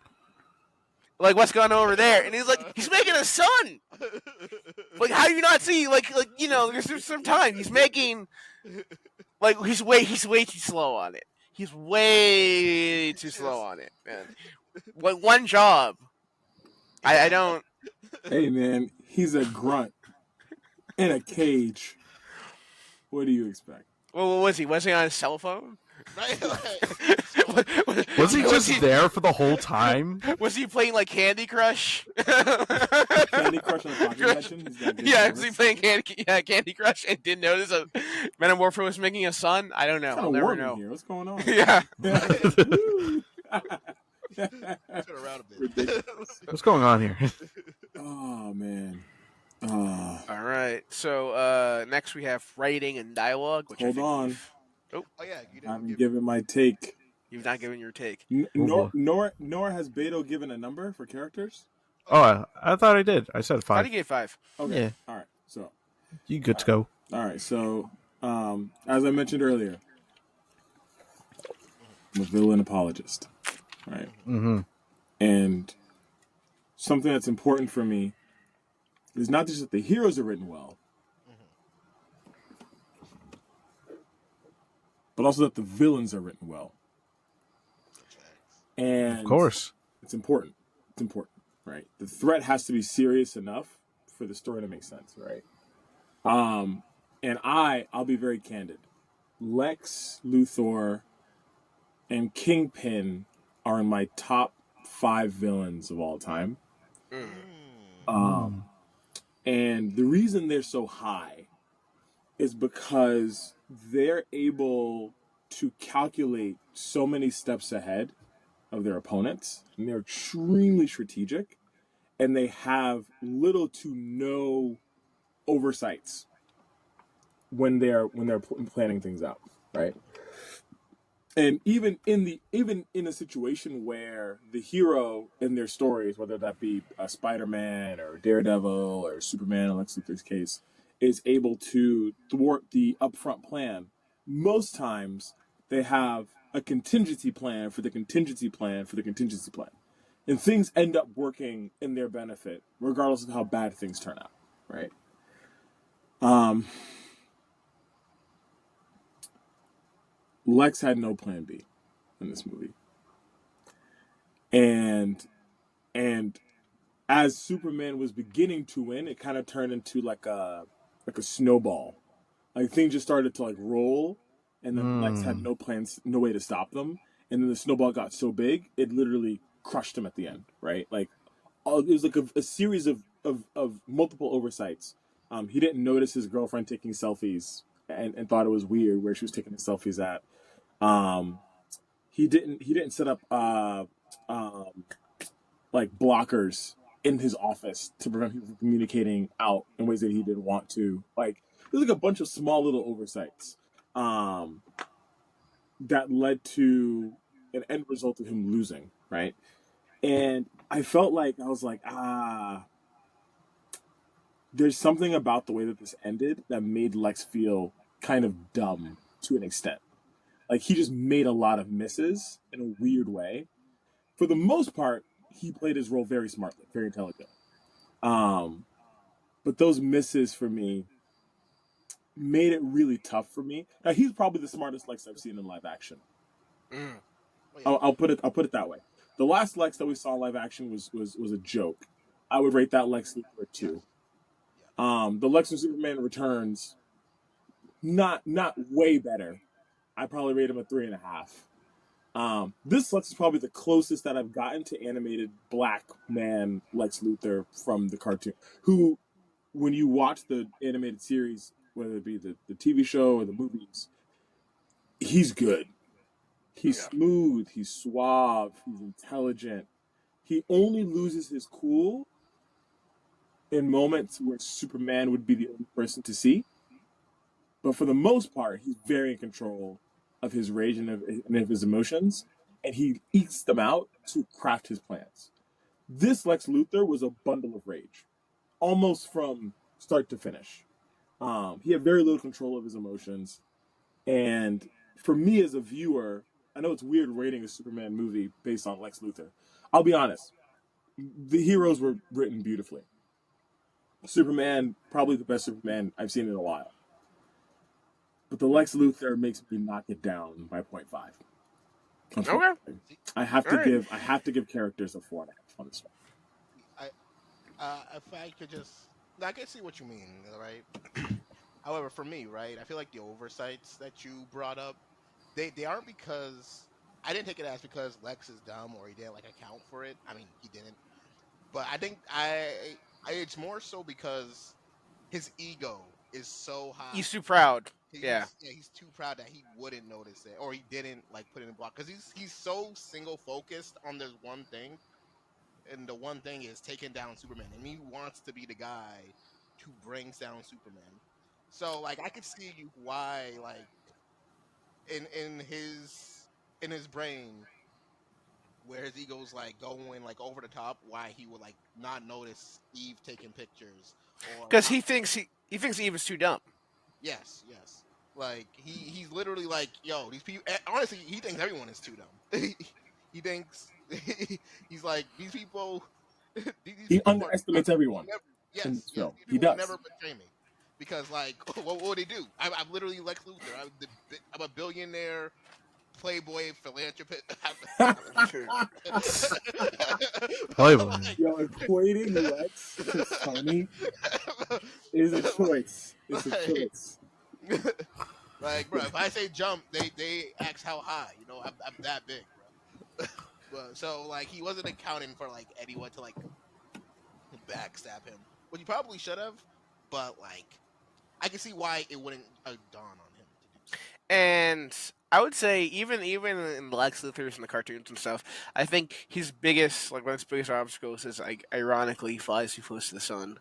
Like, what's going on over there? And he's like, he's making a son. Like, how do you not see? There's some time he's making. Like, he's way too slow on it. He's way too slow Just on it, man. Like, one job. I don't. Hey man, he's a grunt in a cage. What do you expect? What was he? Was he on his cell phone? right. So Was he Was just there for the whole time? Was he playing like Candy Crush? Candy Crush on the Pocket Dimension? He's got good Yeah, was he service. playing Candy Crush and didn't notice that Metamorpho was making a son? I don't know. It's kind I'll of never warm in know. here. What's going on? Yeah. Woo. turn around a bit. Ridiculous. What's going on here? Oh man. All right. So next we have writing and dialogue. Which Hold on. Oh yeah, you I didn't haven't give. given my take. You've not given your take. boy. Nor has Beto given a number for characters. Oh, I thought I did. I said How do 5. you get 5? Okay. Yeah. All right. So. You good to go. All right. So, as I mentioned earlier, I'm a villain apologist, right? Mm-hmm. And something that's important for me is not just that the heroes are written well, Hmm. but also that the villains are written well. That's facts. Of And course. it's important. It's important, right? The threat has to be serious enough for the story to make sense, right? Um, and I'll be very candid. Lex Luthor and Kingpin are in my top 5 villains of all time. Mm. Mm. Um, and the reason they're so high is because they're able to calculate so many steps ahead of their opponents, and they're extremely strategic, and they have little to no oversights when they're planning things out, right? And even in a situation where the hero in their stories, whether that be Spider-Man or Daredevil or Superman in Lex Luthor's case, is able to thwart the upfront plan, most times they have a contingency plan for the contingency plan for the contingency plan, and things end up working in their benefit regardless of how bad things turn out, right? um Lex had no plan B in this movie, and and as Superman was beginning to win, it kind of turned into like a snowball. Like things just started to like roll, and then Lex had Mm. no plans, no way to stop them. And then the snowball got so big, it literally crushed him at the end. Right? Like it was like a series of multiple oversights. He didn't notice his girlfriend taking selfies and thought it was weird where she was taking the selfies at. Um, he didn't set up um, like blockers in his office to prevent people from communicating out in ways that he didn't want to. Like there's like a bunch of small little oversights um, that led to an end result of him losing, right? And I felt like I was like, there's something about the way that this ended that made Lex feel kind of dumb to an extent. Like he just made a lot of misses in a weird way. For the most part, he played his role very smartly, very intelligently. Um, but those misses for me made it really tough for me. Now he's probably the smartest Lex I've seen in live action. Mm. Oh yeah. I'll put it that way. The last Lex that we saw in live action was a joke. I would rate that Lex Luthor a two. Yes. Yeah. The Lex and Superman Returns, not way better. I probably rate him a 3.5. This Lex is probably the closest that I've gotten to animated black man Lex Luthor from the cartoon. Who, when you watch the animated series, whether it be the TV show or the movies, he's good. He's Yeah. smooth. He's suave. He's intelligent. He only loses his cool in moments where Superman would be the only person to see. But for the most part, he's very in control of his rage and of his emotions, and he ekes them out to craft his plans. This Lex Luthor was a bundle of rage, almost from start to finish. He had very little control of his emotions, and for me as a viewer, I know it's weird rating a Superman movie based on Lex Luthor. I'll be honest, the heroes were written beautifully. Superman, probably the best Superman I've seen in a while. But the Lex Luthor makes me knock it down by point 0.5. Okay. Unfortunately, See, All right. I have to give characters a 4.5 on this one. I if I could just, I can see what you mean, right? However, for me, right, I feel like the oversights that you brought up, they aren't because I didn't take it as because Lex is dumb or he didn't like account for it. I mean, he didn't, but I think it's more so because his ego is so He's high. too proud. Yeah. He's too proud that he wouldn't notice it or he didn't like put it in block because he's so single focused on this one thing, and the one thing is taking down Superman, and he wants to be the guy who brings down Superman. So like I could see why like in his brain where his ego's like going like over the top, why he would like not notice Eve taking pictures or Because not. he thinks Eve is too dumb. Yes, yes. Like he's literally like, yo, these people. Honestly, he thinks everyone is too dumb. He thinks he's like these people. These He people underestimates everyone in yes, this film. these He people will does. never betray me because, like, what would they do? I'm literally Lex Luthor. I'm a billionaire, playboy, philanthropist. Playboy. Yo, equating Lex to Tony is a choice. It's a like, choice. like, bro, if I say jump, they ask how high. You know, I'm that big, bro. But so like he wasn't accounting for like anyone to like backstab him, which he probably should have. But like, I can see why it wouldn't dawn on him to do so. And I would say even in Lex Luthor's and the cartoons and stuff, I think his biggest one of his biggest obstacles is like ironically he flies too close to the sun.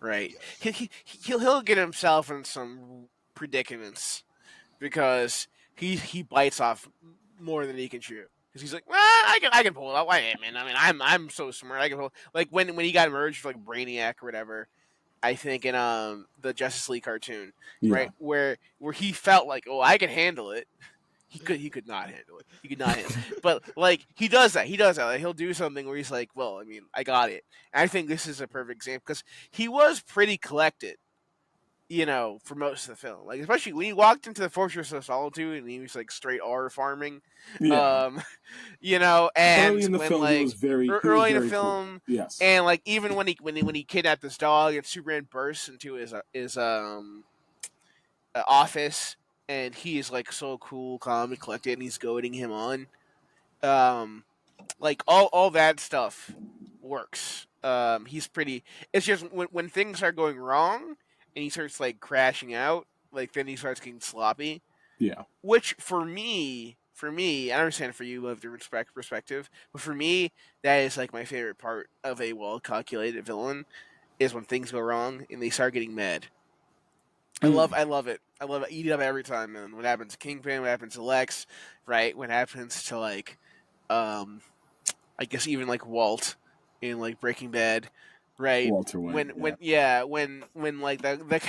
Right? Yes. He'll get himself in some predicaments because he bites off more than he can chew. Because he's like, well, I can pull it off. Why, man? I mean, I'm so smart. I can pull. Like when he got merged with like Brainiac or whatever. I think in the Justice League cartoon, Yeah. right, where he felt like, oh, I can handle it. He could not handle it. He could not handle it. But like he does that. He does that. Like, he'll do something where he's like, well, I mean, I got it. And I think this is a perfect example because he was pretty collected, for most of the film. Like especially when he walked into the Fortress of Solitude and he was like straight R farming, Yeah. um, and Early in the when film, he like was very early in the cool. film, Yes. and like even when he kidnapped this dog and Superman bursts into his office and he is like so cool, calm, and collected, and he's goading him on. Um, like all that stuff works. He's pretty. It's just when things are going wrong and he starts like crashing out, like then he starts getting sloppy. Yeah. Which for me, I understand for you of the perspective, but for me, that is like my favorite part of a well calculated villain is when things go wrong and they start getting mad. I love Mm. I love it. I love it. Eat it up every time, man. What happens to Kingpin? What happens to Lex? Right? What happens to like um I guess even like Walt in like Breaking Bad, right? Walter White. When like the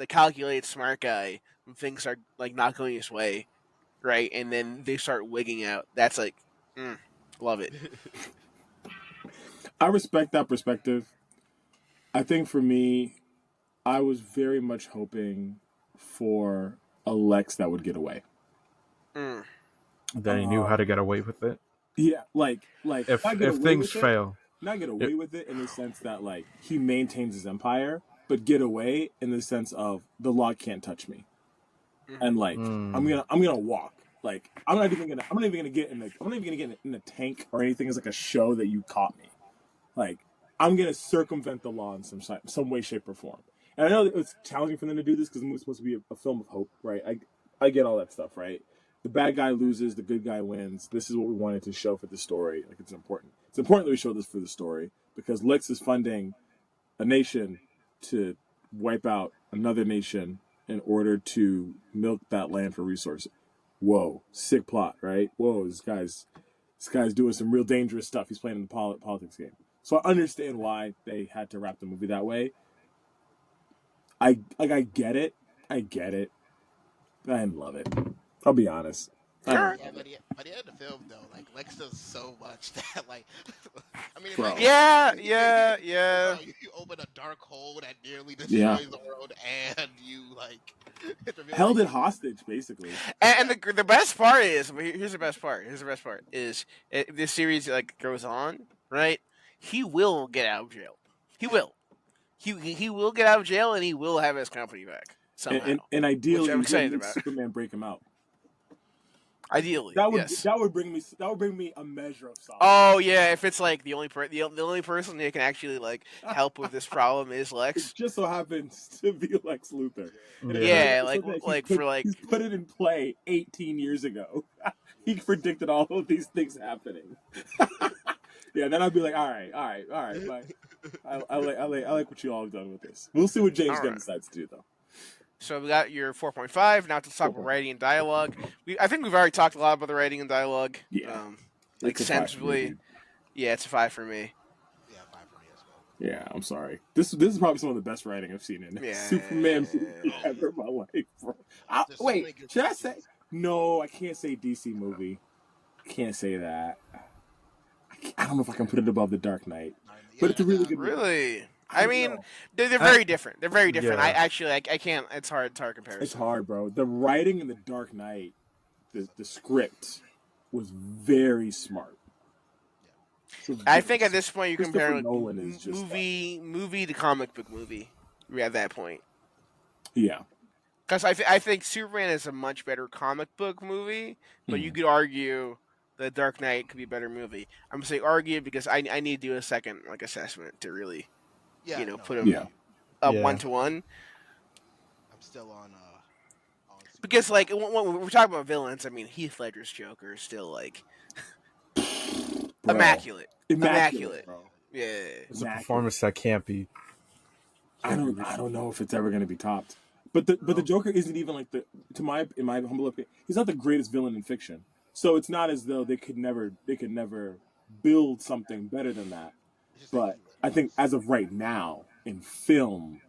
calculated smart guy when things are like not going his way, right? And then they start wigging out. That's like, love it. I respect that perspective. I think for me, I was very much hoping for a Lex that would get away. Mm. Then he knew Uh, how to get away with it. yeah, like If not get if away things with it, fail, not get it, away with it in the sense that like he maintains his empire, but get away in the sense of the law can't touch me, Mm-hmm. and like mm, I'm gonna walk. Like I'm not even gonna get in a tank or anything as like a show that you caught me. Like I'm gonna circumvent the law in some way, shape, or form. And I know that it's challenging for them to do this because it's supposed to be a film of hope, right? I get all that stuff, right? The bad guy loses, the good guy wins. This is what we wanted to show for the story. Like it's important. It's important that we show this for the story because Lex is funding a nation to wipe out another nation in order to milk that land for resources. Whoa, sick plot, right? Whoa, this guy's doing some real dangerous stuff. He's playing in the politics game. So I understand why they had to wrap the movie that way. I get it. I get it. I didn't love it. I'll be honest. I All didn't right. Yeah, love it. by the end of the film though, like Lex does so much that like, I mean, it might Bro. get Yeah, he yeah, yeah. you open a dark hole that nearly Yeah. destroys the world, and you like it's revealed that Held it you hostage, basically. And the best part is here's the best part. Here's the best part is if this series like goes on, right? He will get out of jail. He will. He will get out of jail and he will have his company back And, somehow, and, and which ideally, I'm we would excited make about. Superman break him out. Ideally, That would yes. that would bring me a measure of solace. Oh yeah, if it's like the only person that can actually like help with this problem is It Lex. just so happens to be Lex Luthor, and yeah. Yeah, it's like something that like for like he's put it in play 18 years ago. He predicted all of these things happening. Yeah, then I'd be like, all right, bye. I like what you all have done with this. We'll see what James all Gunn right. decides to do, though. So we got your 4.5. Now let's talk about 4.5. writing and dialogue. I think we've already talked a lot about the writing and dialogue. Yeah, Like it's a 5 for me, sensibly. dude. Yeah, it's a 5 for me. yeah, 5 for me as well. Yeah, I'm sorry. This is probably some of the best writing I've seen in a Yeah. Superman movie Oh ever yeah, in my life. Bro. there's so Wait, many good should I say? scenes. No, I can't say DC movie. Can't say that. I don't know if I can put it above The Dark Knight, but it's a Yeah, really nah. good movie. Really? I I don't mean, know. they're I, very different. They're very different. I yeah, actually, I can't. It's hard. It's hard It's comparison. hard, bro. The writing in The Dark Knight, the script was very smart. So I think at this point you Christopher compare like Nolan is just like, movie to comic book movie. At that point, yeah. because I think Superman is a much better comic book movie, but you Hmm. could argue the Dark Knight could be a better movie. I'm saying argue because I need to do a second like assessment to really Yeah, no, put I them feel Yeah. you. up yeah. 1-1. I'm still on Because Superman. like when we're talking about villains, I mean Heath Ledger's Joker is still like Bro. immaculate, Immaculate, immaculate. bro. Yeah. It's a Immaculate. performance that I can't be don't know if it's ever gonna be topped. But the no. Joker isn't even like the to my in my humble opinion, he's not the greatest villain in fiction. So it's not as though they could never build something better than that. It's just that But he I think was. as of right now in film,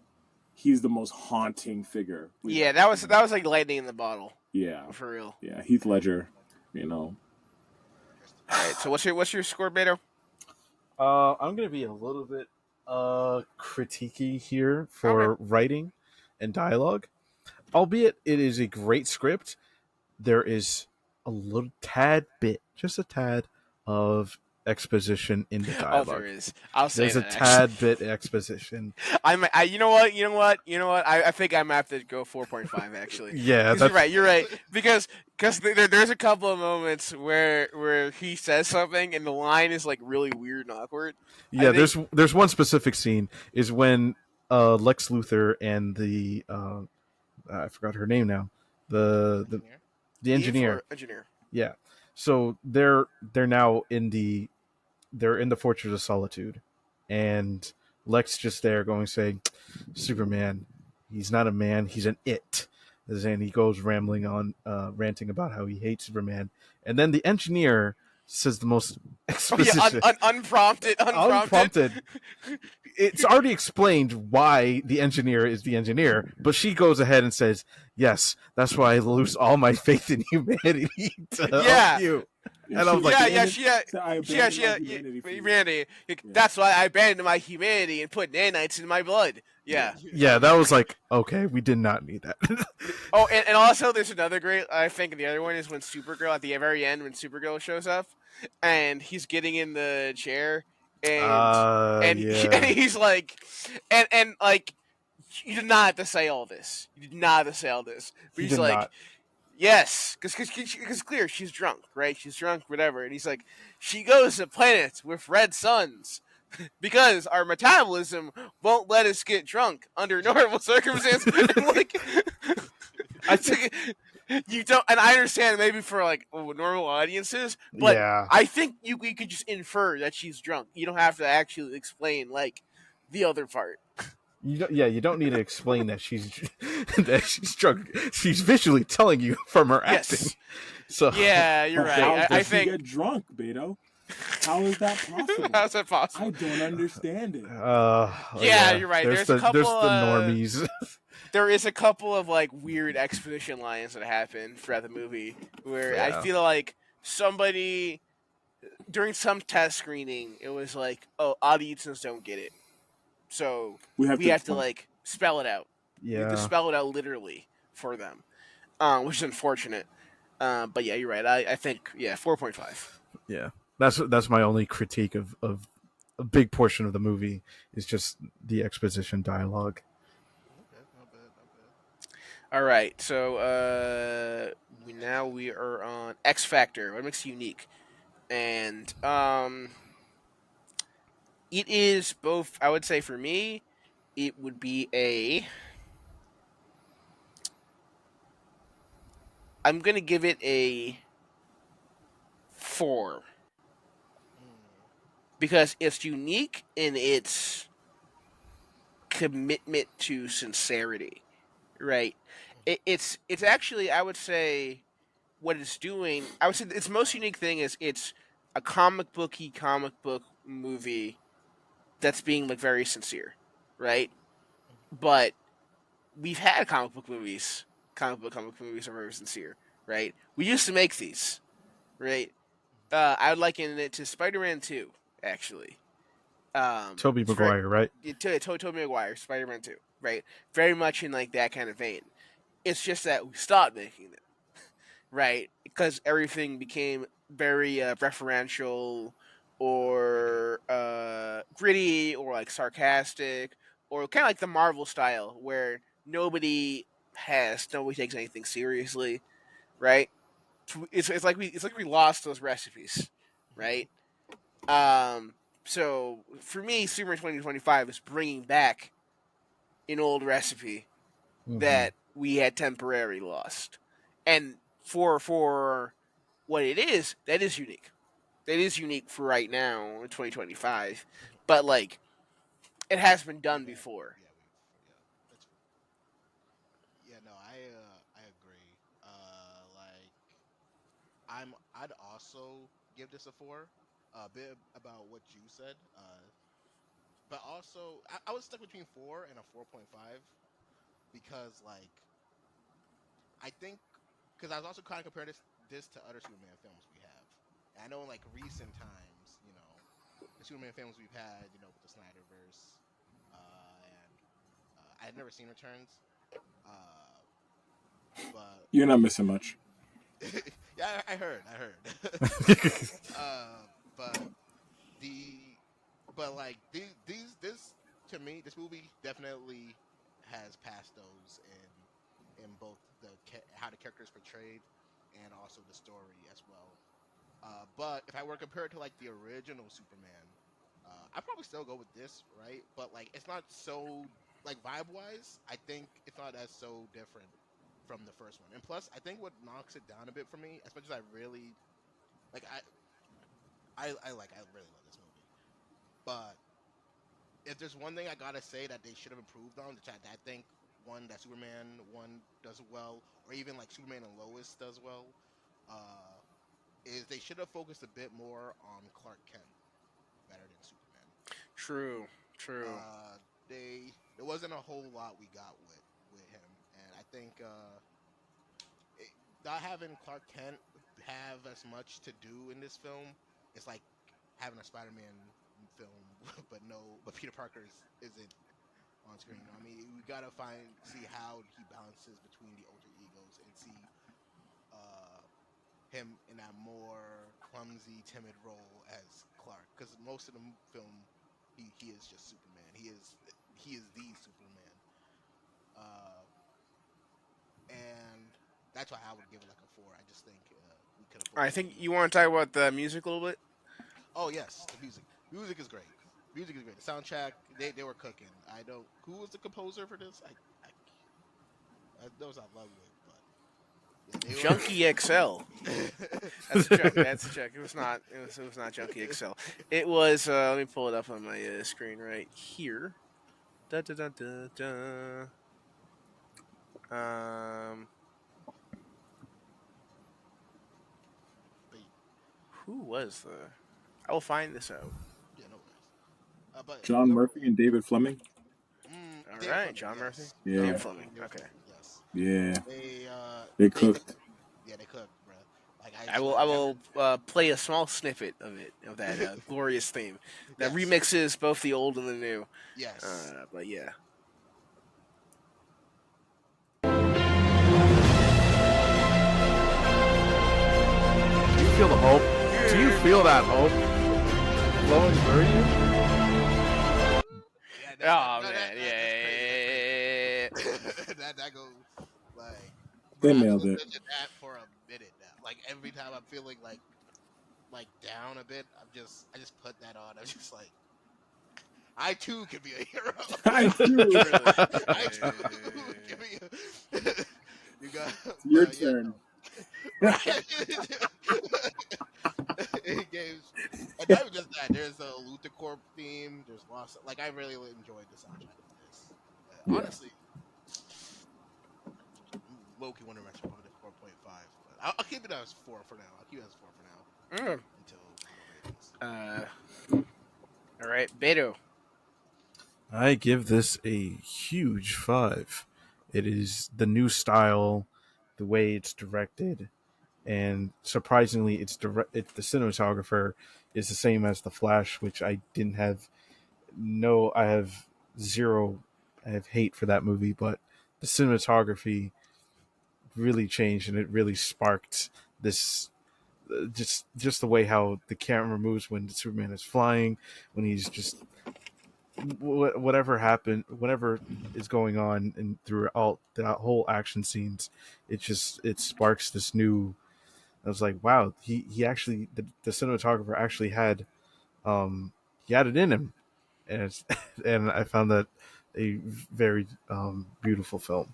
he's the most haunting figure we've Yeah, ever that seen. was like lightning in the bottle Yeah. for real. Yeah. Heath Ledger, you know. Christopher All right, so what's your score, Beto? I'm gonna be a little bit critiquey here Okay. for writing and dialogue, albeit it is a great script. There is a little tad bit, just a tad, of exposition in the Oh, there dialogue. is. I'll say There's a that actually. tad bit exposition. You know what, I think I might have to go 4.5 actually. Yeah, Because that's you're right. Because there's a couple of moments where he says something and the line is like really weird and awkward. I yeah. think. There's one specific scene is when Lex Luthor and the I forgot her name now, the engineer. the Eve engineer. or engineer? Yeah. So they're now they're in the Fortress of Solitude, and Lex just there going saying, "Superman, he's not a man, he's an it." And he goes rambling on, ranting about how he hates Superman, and then the engineer says the most Oh yeah, exposition, unprompted. unprompted. It's already explained why the engineer is the engineer, but she goes ahead and says, "Yes, that's why I lose all my faith in humanity to help Yeah, you." Yeah, And I she was like, yeah, abandoned, so I abandoned my humanity for you. humanity. Yeah. That's why I abandoned my humanity and put nanites in my blood. Yeah. yeah, that was like, okay, we did not need that. Oh, and also there's another great. I think the other one is when Supergirl at the very end when Supergirl shows up, and he's getting in the chair, and Yeah, he's like, and like, you did not have to say all this. You did not have to say all this. But he he's did like, not. yes, because clear she's drunk, right? She's drunk, whatever. And he's like, she goes to planets with red suns because our metabolism won't let us get drunk under normal circumstances. And like, I it's think, like, you don't, and I understand maybe for like normal audiences, but yeah, I think we could just infer that she's drunk. You don't have to actually explain like the other part. you don't need to explain that she's that she's drunk. She's visually telling you from her acting. Yes, So yeah, you're But how right. does I she think get drunk, Beto? How is that possible? how's that I possible? don't understand it. Yeah, you're right. There's a couple. There's the normies. There is a couple of like weird exposition lines that happen throughout the movie where I Yeah. feel like somebody during some test screening it was like, oh, audiences don't get it, so We have we to have to explain. like spell it out. We have to Yeah, spell it out literally for them, which is unfortunate. But yeah, you're right. I think 4.5. yeah. That's my only critique of a big portion of the movie is just the exposition dialogue. Okay, not bad, not bad. All right, so we are on X Factor. What makes it unique? And it is both. I would say for me, it would be a. I'm gonna give it a 4 Mm, because it's unique in its commitment to sincerity. Right. It's actually I would say what it's doing. I would say its most unique thing is it's a comic book movie that's being like very sincere, right? But we've had comic book movies are very sincere, right? We used to make these, right? I would liken it to Spider-Man 2, actually. Tobey It's very Maguire, right? Tobey Maguire, Spider-Man 2, right? Very much in like that kind of vein. It's just that we stopped making them, right? Because everything became very referential or gritty or like sarcastic or kind of like the Marvel style where nobody takes anything seriously, right? It's like we lost those recipes, right? Um, so for me, Super 2025 is bringing back an old recipe Mm-hmm. that we had temporarily lost, and for what it is, that is unique. That is unique for right now in 2025, but like it has been done We've had, before. yeah, yeah, that's true. Yeah, no, I agree. Like I'd also give this a 4. A bit about what you said. But also I was stuck between 4 and a 4.5 because like I think because I was also kind of comparing this to other Superman films we have. And I know in like recent times, the Superman films we've had, with the Snyderverse, and I had never seen Returns, uh, but You're not missing much. yeah, I heard. uh, but the but like this to me, this movie definitely has passed those in both how the character is portrayed and also the story as well. But if I were to compare it to like the original Superman, I'd probably still go with this, right? But like it's not so like vibe wise, I think it's not as so different from the first one. And plus, I think what knocks it down a bit for me, as much as I really like, I really love this movie. But if there's one thing I gotta say that they should have improved on, which I think one that Superman one does well, or even like Superman and Lois does well, uh, is they should have focused a bit more on Clark Kent better than Superman. True, true. Uh, there wasn't a whole lot we got with him, and I think it, not having Clark Kent have as much to do in this film, it's like having a Spider-Man film, but Peter Parker isn't on screen. I mean, we gotta see how he balances between the alter egos and see uh, him in that more clumsy, timid role as Clark. Because most of the film, he is just Superman. He is the Superman. Uh, and that's why I would give it like a 4. I just think we could have I focused a bit think more you on want to talk about the music a little bit. Oh yes, the music. Music is great. Music is great. The soundtrack, they were cooking. I don't. Who was the composer for this? Those I love with, but yeah, they were. Junkie XL. That's a joke. That's a joke. It was not. It was not Junkie XL. It was. Let me pull it up on my screen right here. Da da da da da. Um, but who was the? I will find this out. yeah, no worries. But John whoever. Murphy and David Fleming. All David right, Fleming, John Murphy, yes. John Dave Yeah, Murphy Fleming. and David Okay, Fleming, yes. yeah. They They cooked. yeah, they cooked, bro. Like I I will. swear, I every will play a small snippet of it of that glorious theme that yes, remixes both the old and the new. yes. But yeah. Do you feel the hope? Do you feel that hope flowing through you? Yeah, Oh man, yeah, that's crazy. That's crazy. yeah, That goes like, bro. They I've been nailed it. listening to that for a minute now. Like every time I'm feeling like down a bit, I just put that on. I'm just like, I too can be a hero. I do. truly. I too can be. You got, It's your but yeah, turn. no, right. It games, and not even just that. There's a Luther Corp theme. There's lots. Like I really enjoyed the soundtrack of this. Yeah. Honestly, Loki wonder if I should put it at 4.5, but I'll keep it as 4 for now. I'll keep it as 4 for now Mm. until final ratings. Uh, all right, Beto. I give this a huge 5. It is the new style, the way it's directed, and surprisingly, the cinematographer is the same as the Flash, which I didn't have. No, I have zero. I have hate for that movie, but the cinematography really changed, and it really sparked this. Just the way how the camera moves when Superman is flying, when he's just whatever is going on, and throughout that whole action scenes, it sparks this new. I was like, wow, he actually the cinematographer actually he had it in him, and and I found that a very beautiful film.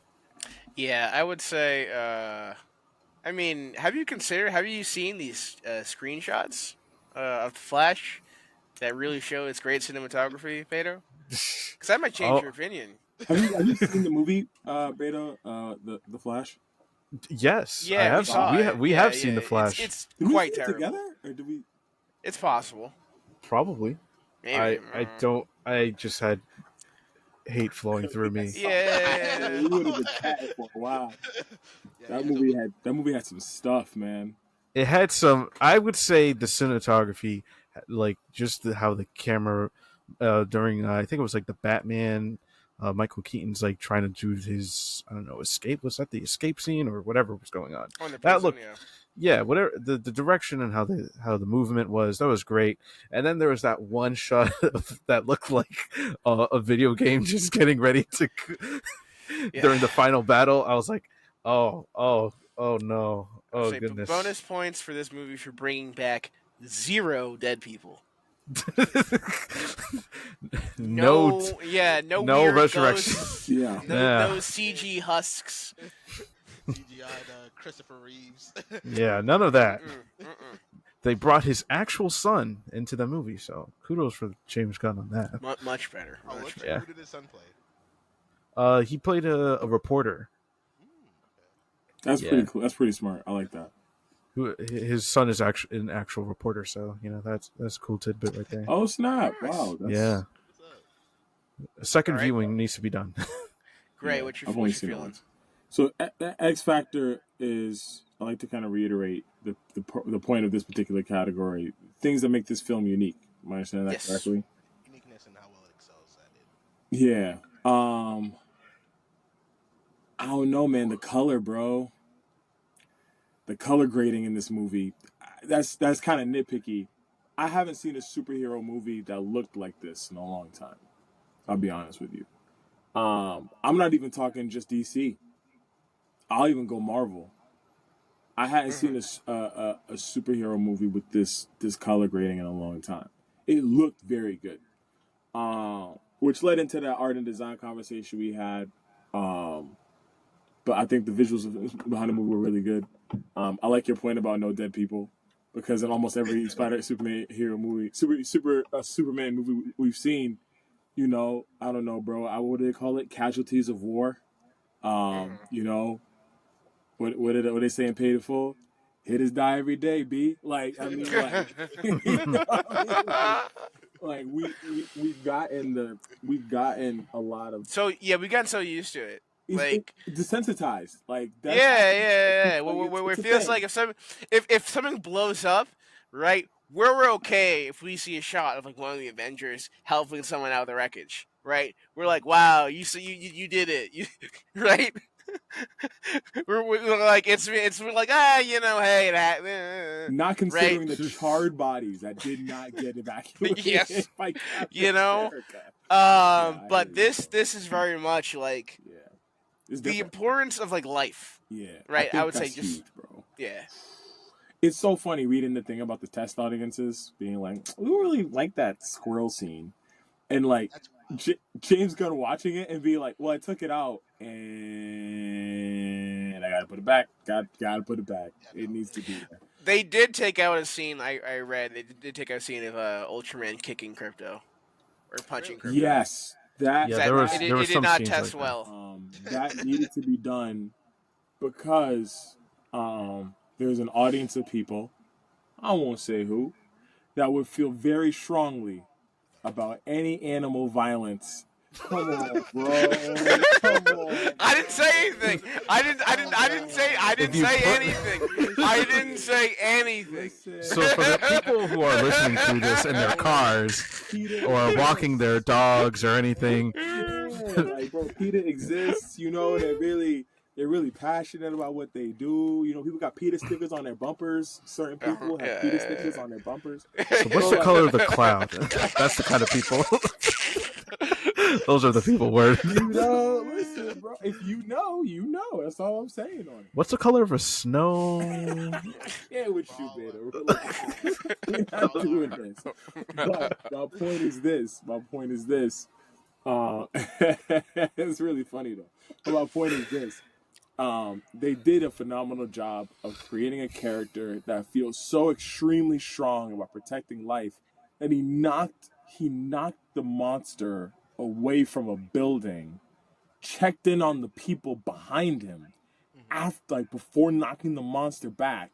Yeah, I would say. I mean, have you seen these screenshots of the Flash that really show its great cinematography, Pedro? Because that might change Oh your opinion. Have you seen the movie Beta the Flash? yes, I Yeah, we have. saw it. We Yeah, have yeah. seen the Flash. It's Did we see quite it terrible. together, or did we? It's possible. Probably. Maybe. I don't. I just had hate flowing through I me. saw that. Yeah. We would have been chatting for a while. Yeah, That yeah. So movie had some stuff, man. It had some. I would say the cinematography, like just how the camera during I think it was like the Batman. Michael Keaton's like trying to do his I don't know escape. Was that the escape scene or whatever was going on? On the That prison, looked yeah. yeah, whatever the direction and how the movement was, that was great. And then there was that one shot that looked like a video game just getting ready to Yeah. during the final battle. I was like, oh no, I'll oh say goodness. bonus points for this movie for bringing back 0 dead people. no, No no weird resurrection. ghosts, Yeah. Yeah, no CG husks. CGI Christopher Reeves. yeah, none of that. Mm-mm, mm-mm. They brought his actual son into the movie, so kudos for James Gunn on that. Much better, Oh, much Yeah, who did his son play? he played a reporter. Okay. That's pretty Yeah, cool. That's pretty smart. I like that. who his son is actually an actual reporter, so that's a cool tidbit right there. Oh snap! Nice. Wow, Yeah, that's What's up? a All second right, viewing needs to be done. Gray. yeah. I've only What you seen it feeling? once. So X Factor is. I like to kind of reiterate the point of this particular category. Things that make this film unique. Am I understanding that Yes. correctly? Uniqueness and how well it excels at it. Yeah. I don't know, man. The color, bro. The color grading in this movie. That's kind of nitpicky. I haven't seen a superhero movie that looked like this in a long time. I'll be honest with you. I'm not even talking just DC. I'll even go Marvel. I hadn't Mm-hmm. seen a superhero movie with this color grading in a long time. It looked very good, which led into that art and design conversation we had. Um, but I think the visuals behind the movie were really good. I like your point about no dead people, because in almost every Superman hero movie, Superman movie we've seen, I don't know, bro. What do they call it? Casualties of war. Mm-hmm. You know, what they say in Pay to Full? Hitters die every day, B. Like, I mean, like, you know what I mean? Like we've gotten a lot of So yeah, we gotten so used to it. Like desensitized. Like that's how yeah, yeah. like Where it's it a feels thing. like if something blows up, right? We're okay if we see a shot of like one of the Avengers helping someone out of the wreckage, right? We're like, wow, you did it, right? We're like we're like hey Not right? considering the charred bodies that did not get evacuated Yes, by Captain you know. America. Yeah, I hear But you, this bro. this is very much like Yeah, it's the different. importance of like life, Yeah, I right? I think would say that's just huge, bro. yeah. It's so funny reading the thing about the test audiences being like, we don't really like that squirrel scene, and like That's wild. James Gunn watching it and being like, well, I took it out and I gotta put it back. Gotta put it back. Yeah, no. It needs to be there. They did take out a scene. I read they did take out a scene of Ultraman kicking Crypto or punching Really? Crypto. Yes, that Because Yeah, there was that it there was did some not scenes test like that. well. that needed to be done because there's an audience of people, I won't say who, that would feel very strongly about any animal violence Come on, bro. Come on. I didn't say anything. I didn't say If you anything. I didn't say anything. Listen. So for the people who are listening to this in their cars or walking their dogs or anything, Yeah, like bro, PETA exists. You know, they're really passionate about what they do. You know, people got PETA stickers on their bumpers. Certain people have PETA stickers on their bumpers. so what's the color of the cloud? That's the kind of people. Those are the people where. You know, listen, bro. If you know, you know. That's all I'm saying on it. What's the color of a snow? Yeah, with you, Beta. We're not doing this. But my point is this. It's really funny though. But my point is this. They did a phenomenal job of creating a character that feels so extremely strong about protecting life, and he knocked the monster away from a building, checked in on the people behind him after, like, before knocking the monster back.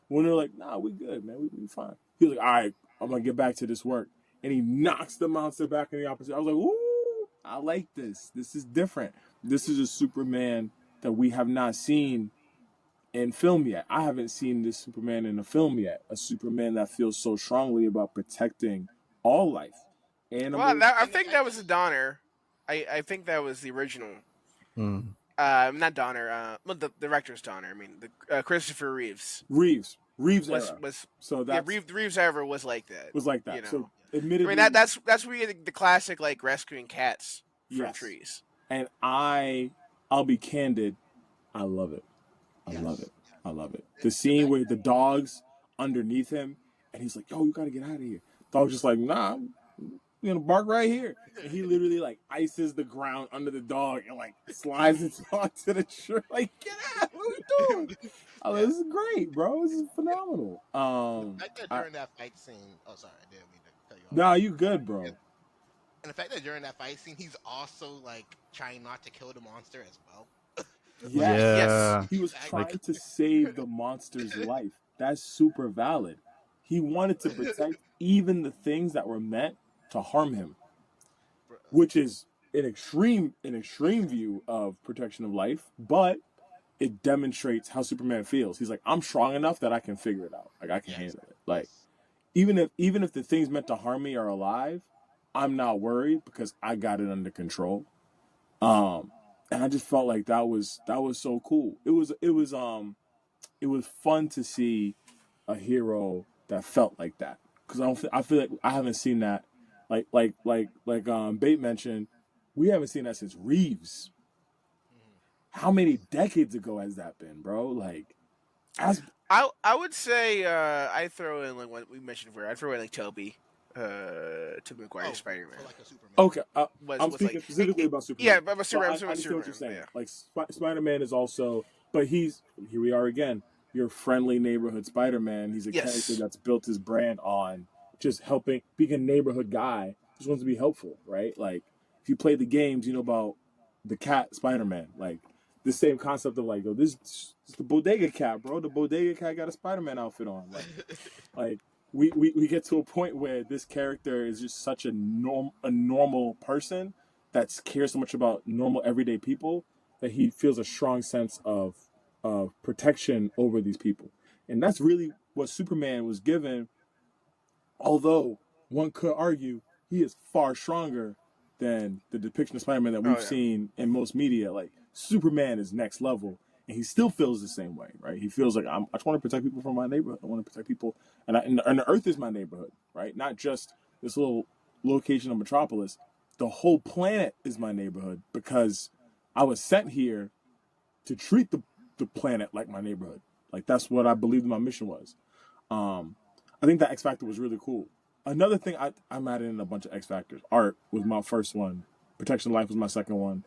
When they're like, "Nah, we good, man, we fine." He's like, "All right, I'm gonna get back to this work," and he knocks the monster back in the opposite. I was like, "Ooh, I like this. This is different. This is a Superman that we have not seen in film yet. I haven't seen this Superman in a film yet. A Superman that feels so strongly about protecting all life." Well, I think that was a Donner. I think that was the original. Not Donner. Well, the director's Donner. I mean, the Christopher Reeves. Reeves was era. was So that's Reeves era was like that. was like that. You know? So admittedly, I mean that's where you get the classic like rescuing cats from trees. And I'll be candid, I love it. I love it. The scene where the dog's underneath him and he's like, "Yo, you gotta get out of here." Dog's just like, "Nah, I'm gonna bark right here." And he literally like ices the ground under the dog and like slides it onto the tree. Like, get out! What are we doing? Oh, this is great, bro. This is phenomenal. During that fight scene. Oh, sorry, I didn't mean to tell you. Nah, you good, bro. And the fact that during that fight scene, he's also like trying not to kill the monster as well. Yes. He was trying to save the monster's life. That's super valid. He wanted to protect even the things that were meant to harm him, which is an extreme view of protection of life, but it demonstrates how Superman feels. He's like, "I'm strong enough that I can figure it out. Like, I can handle it. Like, even if the things meant to harm me are alive, I'm not worried because I got it under control." And I just felt like that was so cool. It was fun to see a hero that felt like that, because I feel like I haven't seen that, like Bate mentioned, we haven't seen that since Reeves. How many decades ago has that been, bro? Like, I would say I throw in like what we mentioned before. I throw in like Toby Maguire Spider-Man. Like a Superman. Okay, I'm speaking like, specifically about Superman. Yeah, but Superman. I understand what you're saying. Yeah. Like Spider-Man is also, but here we are again. Your friendly neighborhood Spider-Man. He's a character that's built his brand on just helping, being a neighborhood guy. Just wants to be helpful, right? Like, if you play the games, you know about the cat Spider-Man. Like, the same concept of like, "Oh, this is the bodega cat, bro. The bodega cat got a Spider-Man outfit on." Like we get to a point where this character is just such a normal person that cares so much about normal everyday people that he feels a strong sense of protection over these people. And that's really what Superman was given, although one could argue he is far stronger than the depiction of Spider-Man that we've seen in most media. Like, Superman is next level, and he still feels the same way, right? He feels like, I just want to protect people from my neighborhood. I want to protect people, and the Earth is my neighborhood, right? Not just this little location of Metropolis. The whole planet is my neighborhood because I was sent here to treat the planet like my neighborhood. Like, that's what I believed my mission was. I think that X Factor was really cool. Another thing, I'm adding in a bunch of X Factors. Art was my first one. Protection of Life was my second one.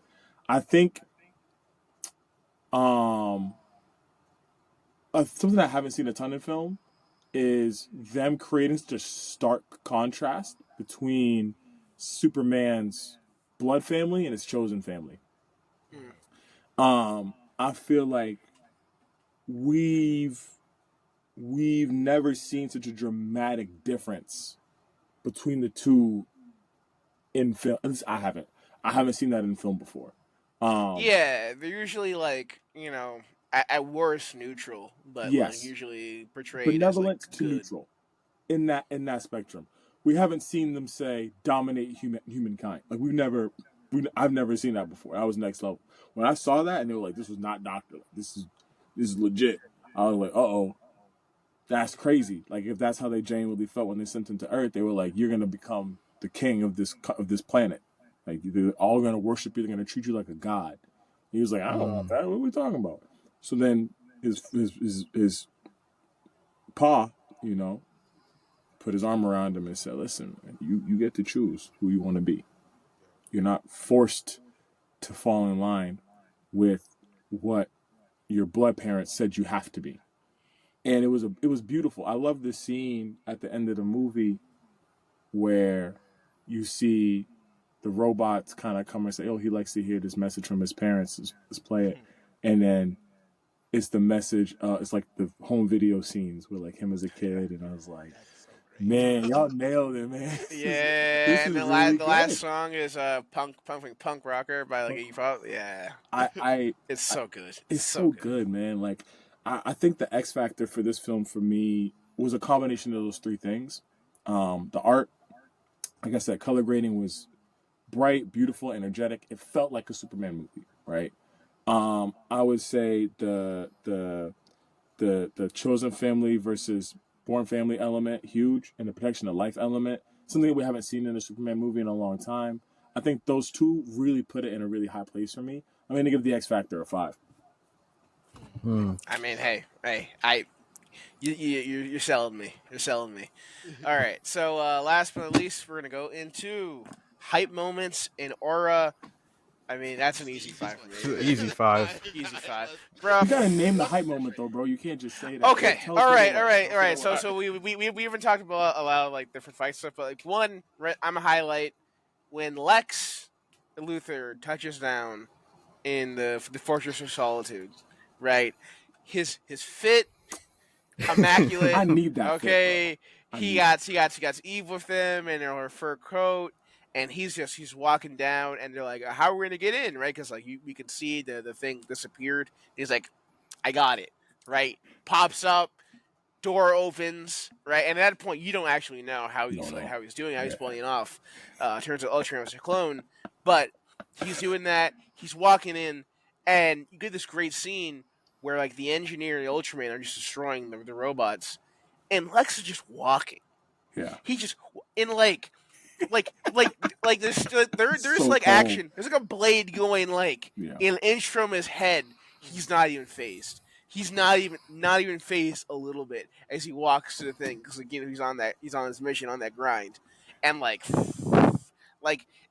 I think something I haven't seen a ton in film is them creating such a stark contrast between Superman's blood family and his chosen family. I feel like we've never seen such a dramatic difference between the two in film. At least I haven't. I haven't seen that in film before. Yeah, they're usually like at worst neutral, but like Yes, usually portrayed as like benevolent to good. neutral in that spectrum. We haven't seen them say dominate humankind. Like I've never seen that before. That was next level. When I saw that and they were like, "This was not Doctor. Like, this is legit." I was like, "Uh oh, that's crazy." Like if that's how they genuinely felt when they sent him to Earth, they were like, "You're gonna become the king of this planet. Like they're all gonna worship you. They're gonna treat you like a god." He was like, "I don't want that. What are we talking about?" So then his pa, you know, put his arm around him and said, "Listen, man, you get to choose who you want to be. You're not forced to fall in line with what your blood parents said you have to be." And it was beautiful. I love this scene at the end of the movie where you see the robots kind of come and say, "Oh, he likes to hear this message from his parents. Let's play it." And then it's the message. It's like the home video scenes with like him as a kid, and I was like, That's so great. "Man, y'all nailed it, man. Yeah, This and is really the last good." song is punk rocker by like Iggy Pop. Yeah, I it's so good. It's it's so so good. good, man. Like I think the X factor for this film for me was a combination of those three things. The art, like I said, color grading was bright, beautiful, energetic. It felt like a Superman movie, right? I would say the chosen family versus born family element huge, and the protection of life element something that we haven't seen in a Superman movie in a long time. I think those two really put it in a really high place for me. I'm going to give the X Factor a 5. I mean, hey, you're selling me. You're selling me. All right. So last but not least, we're gonna go into hype moments in Aura. I mean, that's an easy Easy five one. for me. Easy 5. Easy five, You got to bruh. name the What's hype moment though, bro. You can't just say that. Okay. Tell us All what it right. All was. right. Tell All us what right. it So was. we even talked about a lot of like different fight stuff, but like one, I'm a highlight when Lex Luthor touches down in the Fortress of Solitude, right? His fit immaculate. I need that fit, bro. Okay, I need that. he got Eve with him and her fur coat, and he's walking down, and they're like, "How are we gonna get in?" Right? Because like we can see the thing disappeared. He's like, "I got it." Right? Pops up, door opens. Right? And at that point, you don't actually know how You don't know. how he's doing, how he's Yeah. pulling it off. Turns out Ultron was a clone, but he's doing that. He's walking in, and you get this great scene where like the engineer and the Ultraman are just destroying the robots, and Lex is just walking. Yeah. He just in like like there's So like calm. action. There's like a blade going like Yeah. an inch from his head. He's not even phased. He's not even phased a little bit as he walks to the thing because again he's on his mission on that grind, and like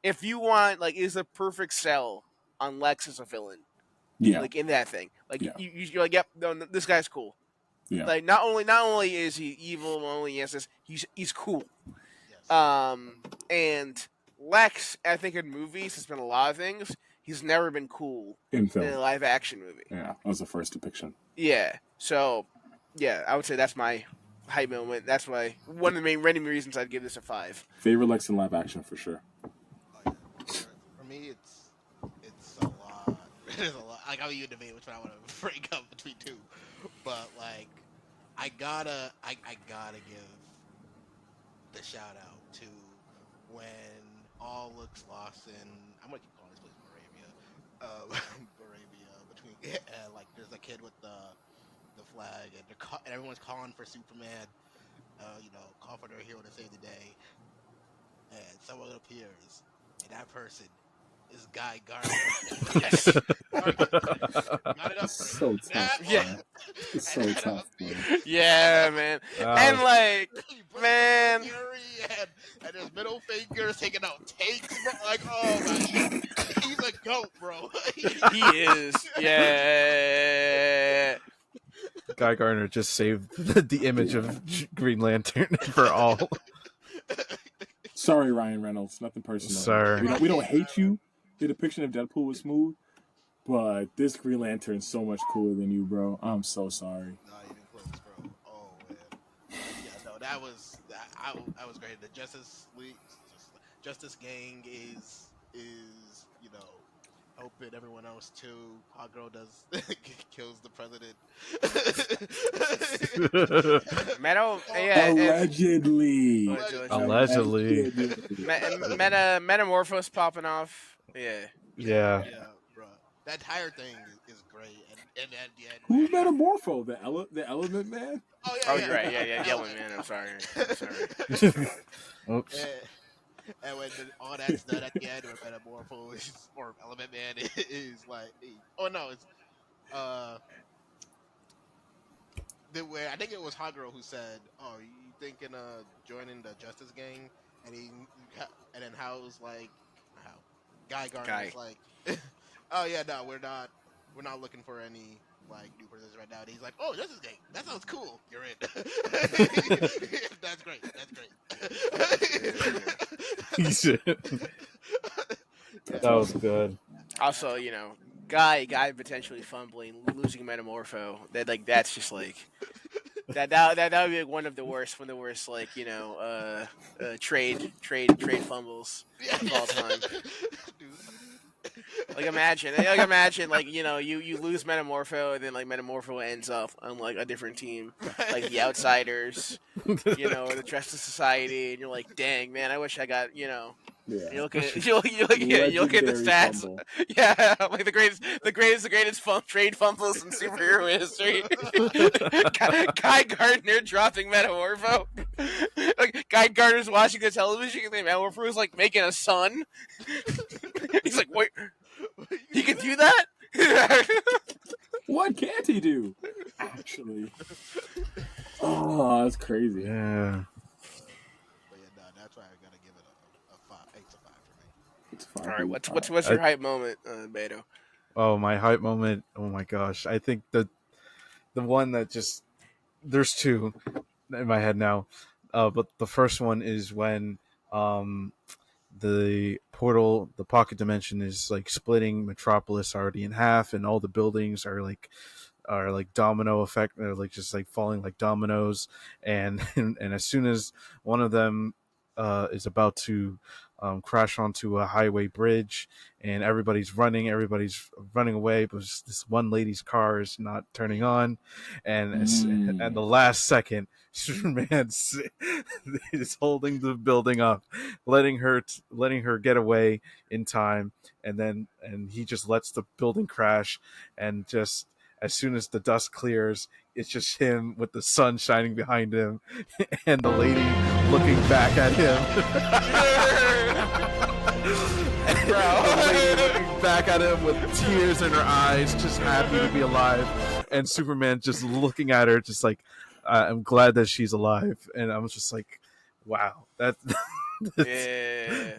if you want like is a perfect sell on Lex as a villain Yeah. like in that thing like Yeah. you're like yep no, this guy's cool. Yeah. Like not only is he evil, not only yes this he's cool. yes. And Lex, I think in movies has been a lot of things. He's never been cool In in film. a live action movie. Yeah. That was the first depiction. Yeah. So, yeah, I would say that's my hype moment. That's why one of the main random reasons I'd give this a 5. Favorite Lex in live action for sure. Oh yeah. For me, it's a lot. It is a lot. Like I mean, you debate which one I want to break up between two, but like I gotta give the shout out to when all looks lost in I'm gonna keep calling this place Moravia. Moravia between like there's a kid with the flag and and everyone's calling for Superman. Call for their hero to save the day, and someone appears, and that person is Guy Gardner. Yes. Got it up It's for me. so That tough, Yeah. was, man. It's and so that tough, man. Yeah, man. And Uh, like, he brings man, Fury and his middle fingers taking out takes, bro. Like, oh my, he's a goat, bro. he is. Yeah. Guy Gardner just saved the image of Green Lantern for all. Sorry, Ryan Reynolds. Nothing personal. Sir. We don't hate you. Your depiction of Deadpool was smooth, but this Green Lantern's so much cooler than you, bro. I'm so sorry. Not even close, bro. Oh man, but yeah, no, I was great. The Justice League, Justice Gang is. is helping everyone else too. Hot Girl does kills the president. Meadow, Oh, yeah, and Allegedly. Allegedly. Metamorphose popping off. Yeah. Yeah. yeah, bro. That entire thing is great, and at the end where Who's Metamorpho? The Element Man? oh Oh, yeah, you're right. Yeah, yeah, Yellow Element. Man. I'm sorry. I'm sorry. Oops. And when all that's done at the end, where Metamorpho or Element Man is like, oh no, it's uh, where I think it was Hot Girl who said, "Oh, you thinking joining the Justice Gang?" And and then How's like, how Guy Guy. Gardner's like, "Oh yeah, no, we're not looking for any like new positions right now." And he's like, "Oh, Justice Gang, that sounds cool. You're in." That's great. That's great. Yeah. That was good. Also, Guy potentially fumbling, losing Metamorpho. That's just like that would be like one of the worst like trade fumbles of all time. Imagine you lose Metamorpho and then like Metamorpho ends up on like a different team, like the Outsiders, or the Justice Society, and you're like, dang man, I wish I got Yeah. You look at you look at the Legendary stats. fumble. Yeah, like the greatest trade fumbles in superhero history. Guy Gardner dropping Metamorpho. Like Guy Gardner's watching the television, and Metamorpho is like making a son. He's like, wait, he can do that? What can't he do? Actually. Oh, that's crazy. Yeah. But yeah, no, that's why I gotta give it a five. It's a five for me. It's All fine. right, what's your hype moment, Beto? Oh, my hype moment. Oh my gosh. I think the one that just there's two in my head now. But the first one is when um the portal, the pocket dimension is like splitting Metropolis already in half, and all the buildings are like domino effect, they're like just like falling like dominoes, and as soon as one of them is about to crash onto a highway bridge, and everybody's running away, but this one lady's car is not turning on, and at the last second, Superman is holding the building up, letting her get away in time, and he just lets the building crash, and just as soon as the dust clears, it's just him with the sun shining behind him and the lady looking back at him. The lady looking back at him with tears in her eyes, just happy to be alive. And Superman just looking at her, just like, I'm glad that she's alive. And I was just like, wow, Yeah,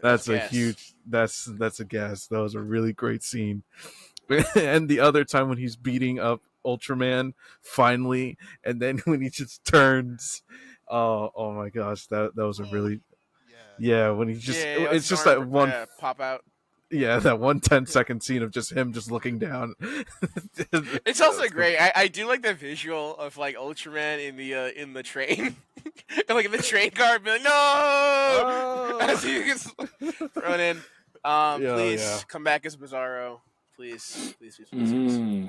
that's a gas. huge, that's a guess. That was a really great scene. And the other time when he's beating up Ultraman finally, and then when he just turns, oh my gosh, that was a really, Yeah. when he just, Yeah, it's just that one, pop out. that 10-second scene of just him just looking down. It's also great. I do like the visual of like Ultraman in the train, and, like in the train car, being like, no, as he gets thrown in. Please come back as Bizarro. Please.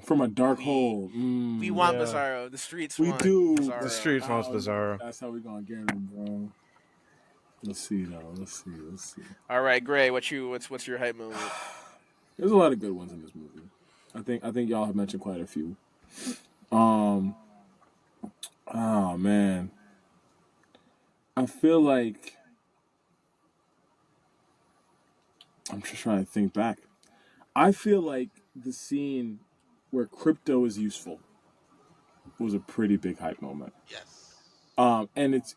From a dark hole. We want Yeah. Bizarro. The streets We want do. Bizarro. The streets wants Oh, Bizarro. That's how we gonna get him, bro. Let's see though. Let's see. All right, Gray. What's your hype moment? There's a lot of good ones in this movie. I think y'all have mentioned quite a few. Oh man. I feel like I'm just trying to think back. I feel like the scene where Crypto is useful was a pretty big hype moment. Yes. And it's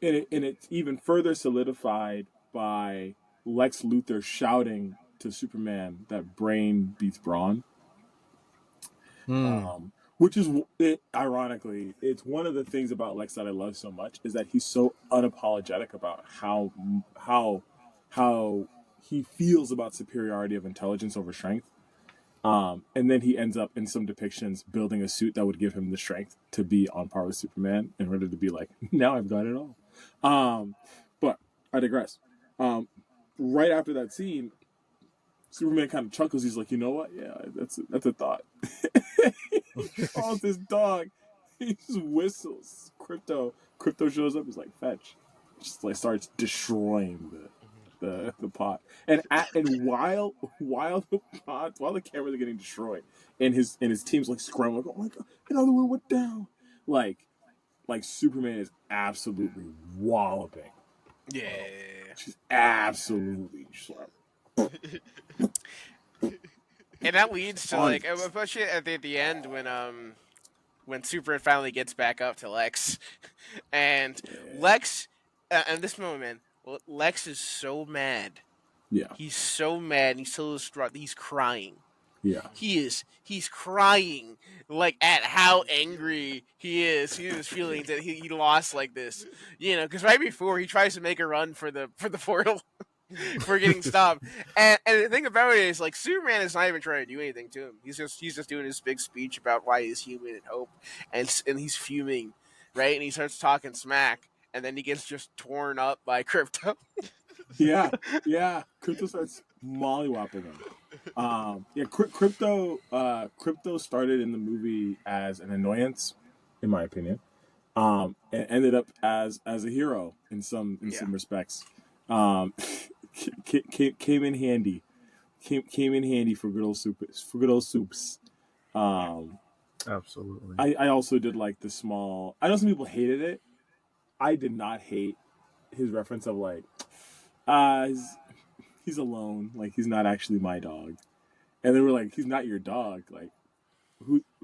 even further solidified by Lex Luthor shouting to Superman that brain beats brawn. Which is ironically, it's one of the things about Lex that I love so much is that he's so unapologetic about how he feels about superiority of intelligence over strength. And then he ends up in some depictions building a suit that would give him the strength to be on par with Superman in order to be like, now I've got it all. But I digress. Right after that scene, Superman kind of chuckles. He's like, you know what? Yeah, that's a thought. He calls his dog. He just whistles. Crypto shows up. He's like, fetch. Just like starts destroying the pot. And while the cameras are getting destroyed, and his team's like scrambling, like, oh my god, another one went down. Like Superman is absolutely walloping. Yeah. She's absolutely just like, And that leads to like, especially at the end when Superman finally gets back up to Lex, and Lex, and this moment, Lex is so mad. yeah, He's so mad. He's so distraught. He's crying. yeah, He's crying like at how angry he is. He has feelings that he lost like this, because right before he tries to make a run for the portal for getting stopped. And the thing about it is, like, Superman is not even trying to do anything to him. He's just doing his big speech about why he's human and hope, and he's fuming, right? And he starts talking smack, and then he gets just torn up by Crypto. yeah. Crypto starts mollywopping him. Crypto started in the movie as an annoyance, in my opinion, and ended up as a hero in some respects. Came in handy. Came in handy for good old soups. Absolutely. I also did like the small. I know some people hated it. I did not hate his reference of like, he's alone. Like, he's not actually my dog. And they were like, he's not your dog. Like,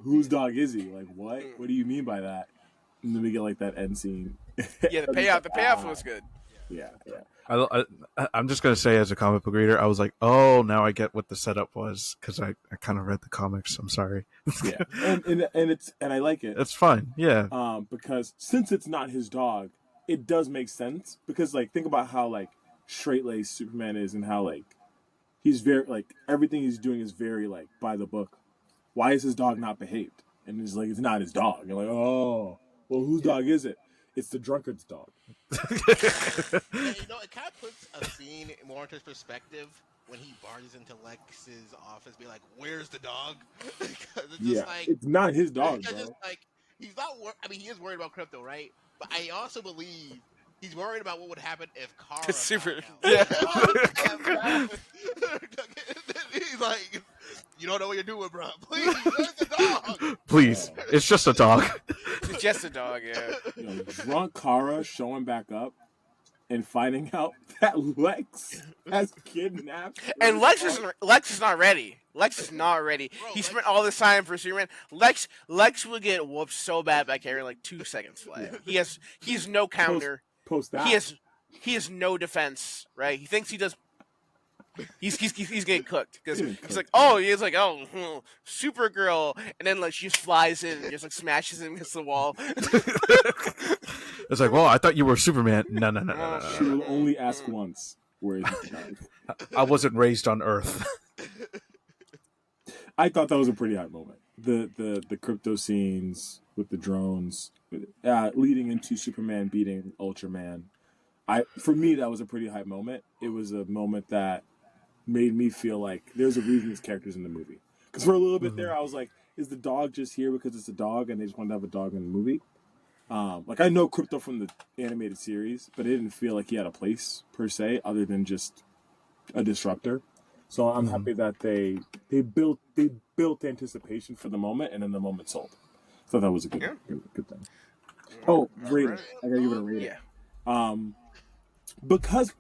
whose dog is he? Like, what? What do you mean by that? And then we get like that end scene. Yeah, the payoff was good. Yeah. I'm just gonna say, as a comic book reader, I was like, oh, now I get what the setup was, because I kind of read the comics. I'm sorry. Yeah, and I like it. It's fine. Yeah. Because since it's not his dog, it does make sense. Because like, think about how like straight-laced Superman is, and how like he's very like everything he's doing is very like by the book. Why is his dog not behaved? And it's like, it's not his dog. You're like, oh, well, whose dog is it? It's the drunkard's dog. Yeah, it kind of puts a scene more into perspective when he barges into Lex's office, be like, "Where's the dog?" Because it's just like, it's not his dog, bro. just like, he's not. I mean, he is worried about Crypto, right? But I also believe he's worried about what would happen if Kara Super. Yeah. He's like, "You don't know what you're doing, bro. Please, where's the dog? Please, it's just a dog." It's just a dog, yeah. Drunk Kara showing back up and finding out that Lex has kidnapped her. And Lex is not ready. Lex is not ready. Bro, He Lex- spent all this time for Superman. Lex will get whooped so bad by Carrie in like 2 seconds flat. He has no counter. Post that. He has no defense, right? He thinks he does. He's getting cooked because he's like, Supergirl, and then like she just flies in and just like smashes him against the wall. It's like, well, I thought you were Superman. No. She will only ask once. Where is the dog? I wasn't raised on Earth. I thought that was a pretty high moment. The crypto scenes with the drones, leading into Superman beating Ultraman. For me, that was a pretty high moment. It was a moment that made me feel like there's a reason this character's in the movie. Because for a little bit there, I was like, is the dog just here because it's a dog and they just wanted to have a dog in the movie? Like, I know Crypto from the animated series, but it didn't feel like he had a place per se, other than just a disruptor. So I'm happy that they built anticipation for the moment, and then the moment sold. So that was a good thing. Oh, rating! I gotta give it a rating. Yeah. Because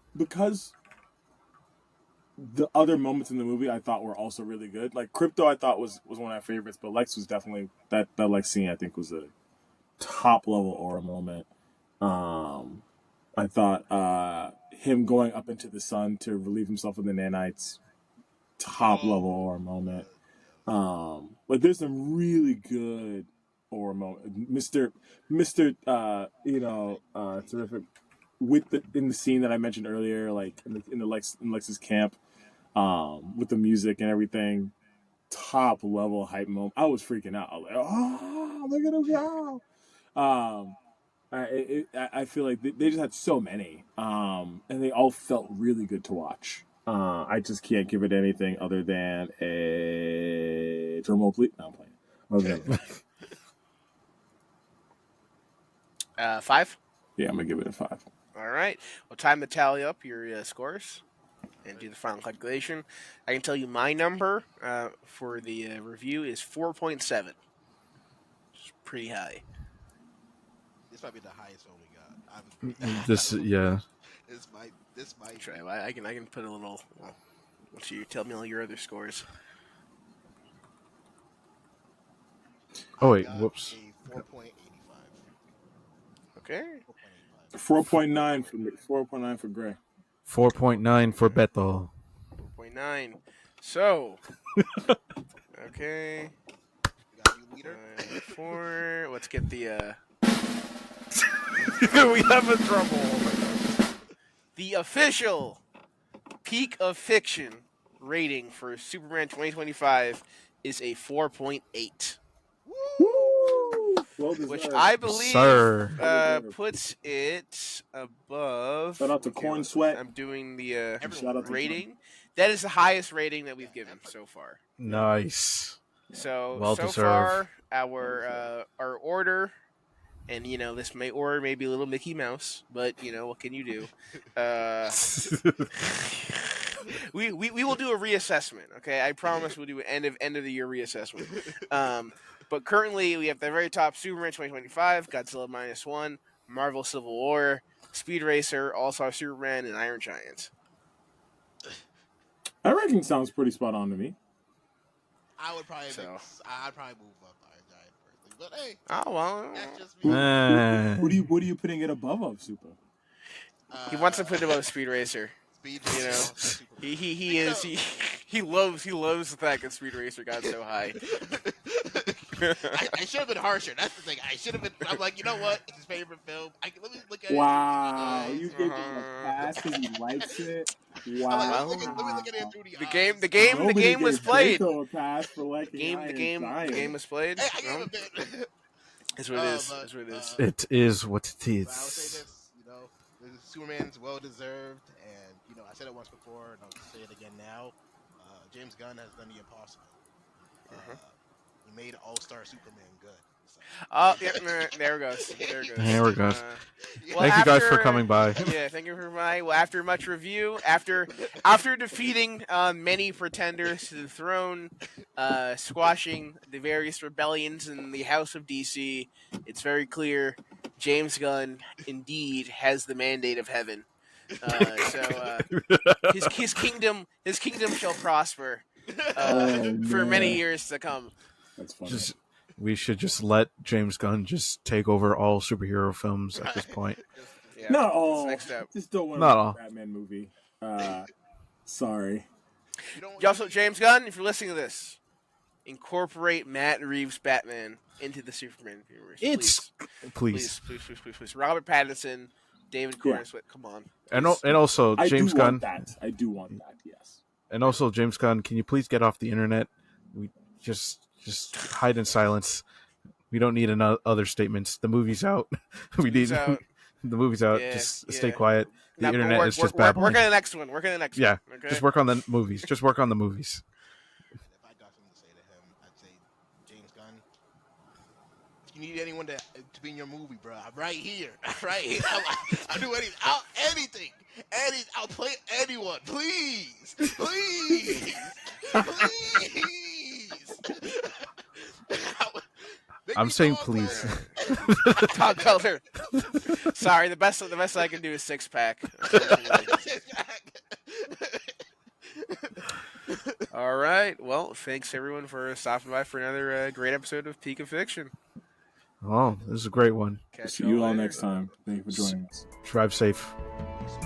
the other moments in the movie I thought were also really good. Like Crypto, I thought was one of my favorites, but Lex was definitely that Lex scene. I think was a top level aura moment. I thought him going up into the sun to relieve himself of the nanites, top level aura moment. But there's some really good aura moment. Mr. Terrific in the scene that I mentioned earlier, like in Lex's camp, with the music and everything, top level hype moment. I was freaking out. I was like, oh, look at him go! I feel like they just had so many, and they all felt really good to watch. I just can't give it anything other than a drum roll, please. No, I'm playing. I was gonna. 5. Yeah, I'm gonna give it a 5. All right. Well, time to tally up your scores and do the final calculation. I can tell you my number for the review is 4.7. It's pretty high. This might be the highest one we got. I would agree. Yeah. This might. Try. I can put a little. Well, once you tell me all your other scores. Oh wait, got whoops. A 4.85. Okay. 4.9 for me. 4.9 for Gray. 4.9 for Beto. 4.9. So. Okay. We got you, leader. 4. Let's get the. We have a trouble. The official Peak of Fiction rating for Superman 2025 is a 4.8. Woo! Well deserved. Which I believe Sir. puts it above. Shout out to Corn Sweat. I'm doing the Shout out to rating. That is the highest rating that we've given so far. Nice. So Well so deserved. far our order, and this order may be a little Mickey Mouse, but what can you do? We will do a reassessment. Okay, I promise we'll do an end of the year reassessment. But currently we have the very top: Superman 2025, Godzilla -1, Marvel Civil War, Speed Racer, All Star Superman, and Iron Giant. That ranking sounds pretty spot on to me. I'd probably move up Iron Giant personally, but hey, Oh well, that's just me. What are you putting it above of, Super? He wants to put it above Speed Racer. Speed Racer. He loves the fact that Speed Racer got so high. I should have been harsher. That's the thing. I should have been. I'm like, you know what? It's his favorite film. Let me look at it. Wow, you gave him a pass because he likes it. Wow. Let me look at it through the eyes. The game was played. A pass for liking The game was played. Hey, I gave him a bit. That's what it is. That's what it is. It is what it But I would say is. this, Superman's well deserved, and I said it once before, and I'll say it again now. James Gunn has done the impossible. He made All-Star Superman good. So. Oh, yeah, there it goes. There we go. Thank you guys for coming by. Yeah, thank you for coming by. Well, after much review, after defeating many pretenders to the throne, squashing the various rebellions in the House of DC, it's very clear James Gunn indeed has the mandate of heaven. His kingdom shall prosper for many years to come. That's funny. We should just let James Gunn just take over all superhero films at this point. Yeah, not all. Next step. Just don't want not a all. Batman movie. Sorry. Also, James Gunn, if you're listening to this, incorporate Matt Reeves' Batman into the Superman universe. Please. Robert Pattinson, David Cornswet, come on. And also James Gunn. I do want that. Yes. And also James Gunn, can you please get off the internet? We just hide in silence. We don't need other statements. The movie's out. The movie's out. Yeah, just stay quiet. The internet is just babbling. babbling. Work on the next one. Yeah. Okay? Just work on the movies. Just work on the movies. If I got something to say to him, I'd say, James Gunn, if you need anyone to be in your movie, bro, I'm right here. I'll do anything. I'll play anyone. Please. I'm saying please. Top color. Sorry, the best I can do is 6-pack. All right. Well, thanks everyone for stopping by for another great episode of Peak of Fiction. Oh, this is a great one. See you all next time. Thank you for joining us. Drive safe. Peace.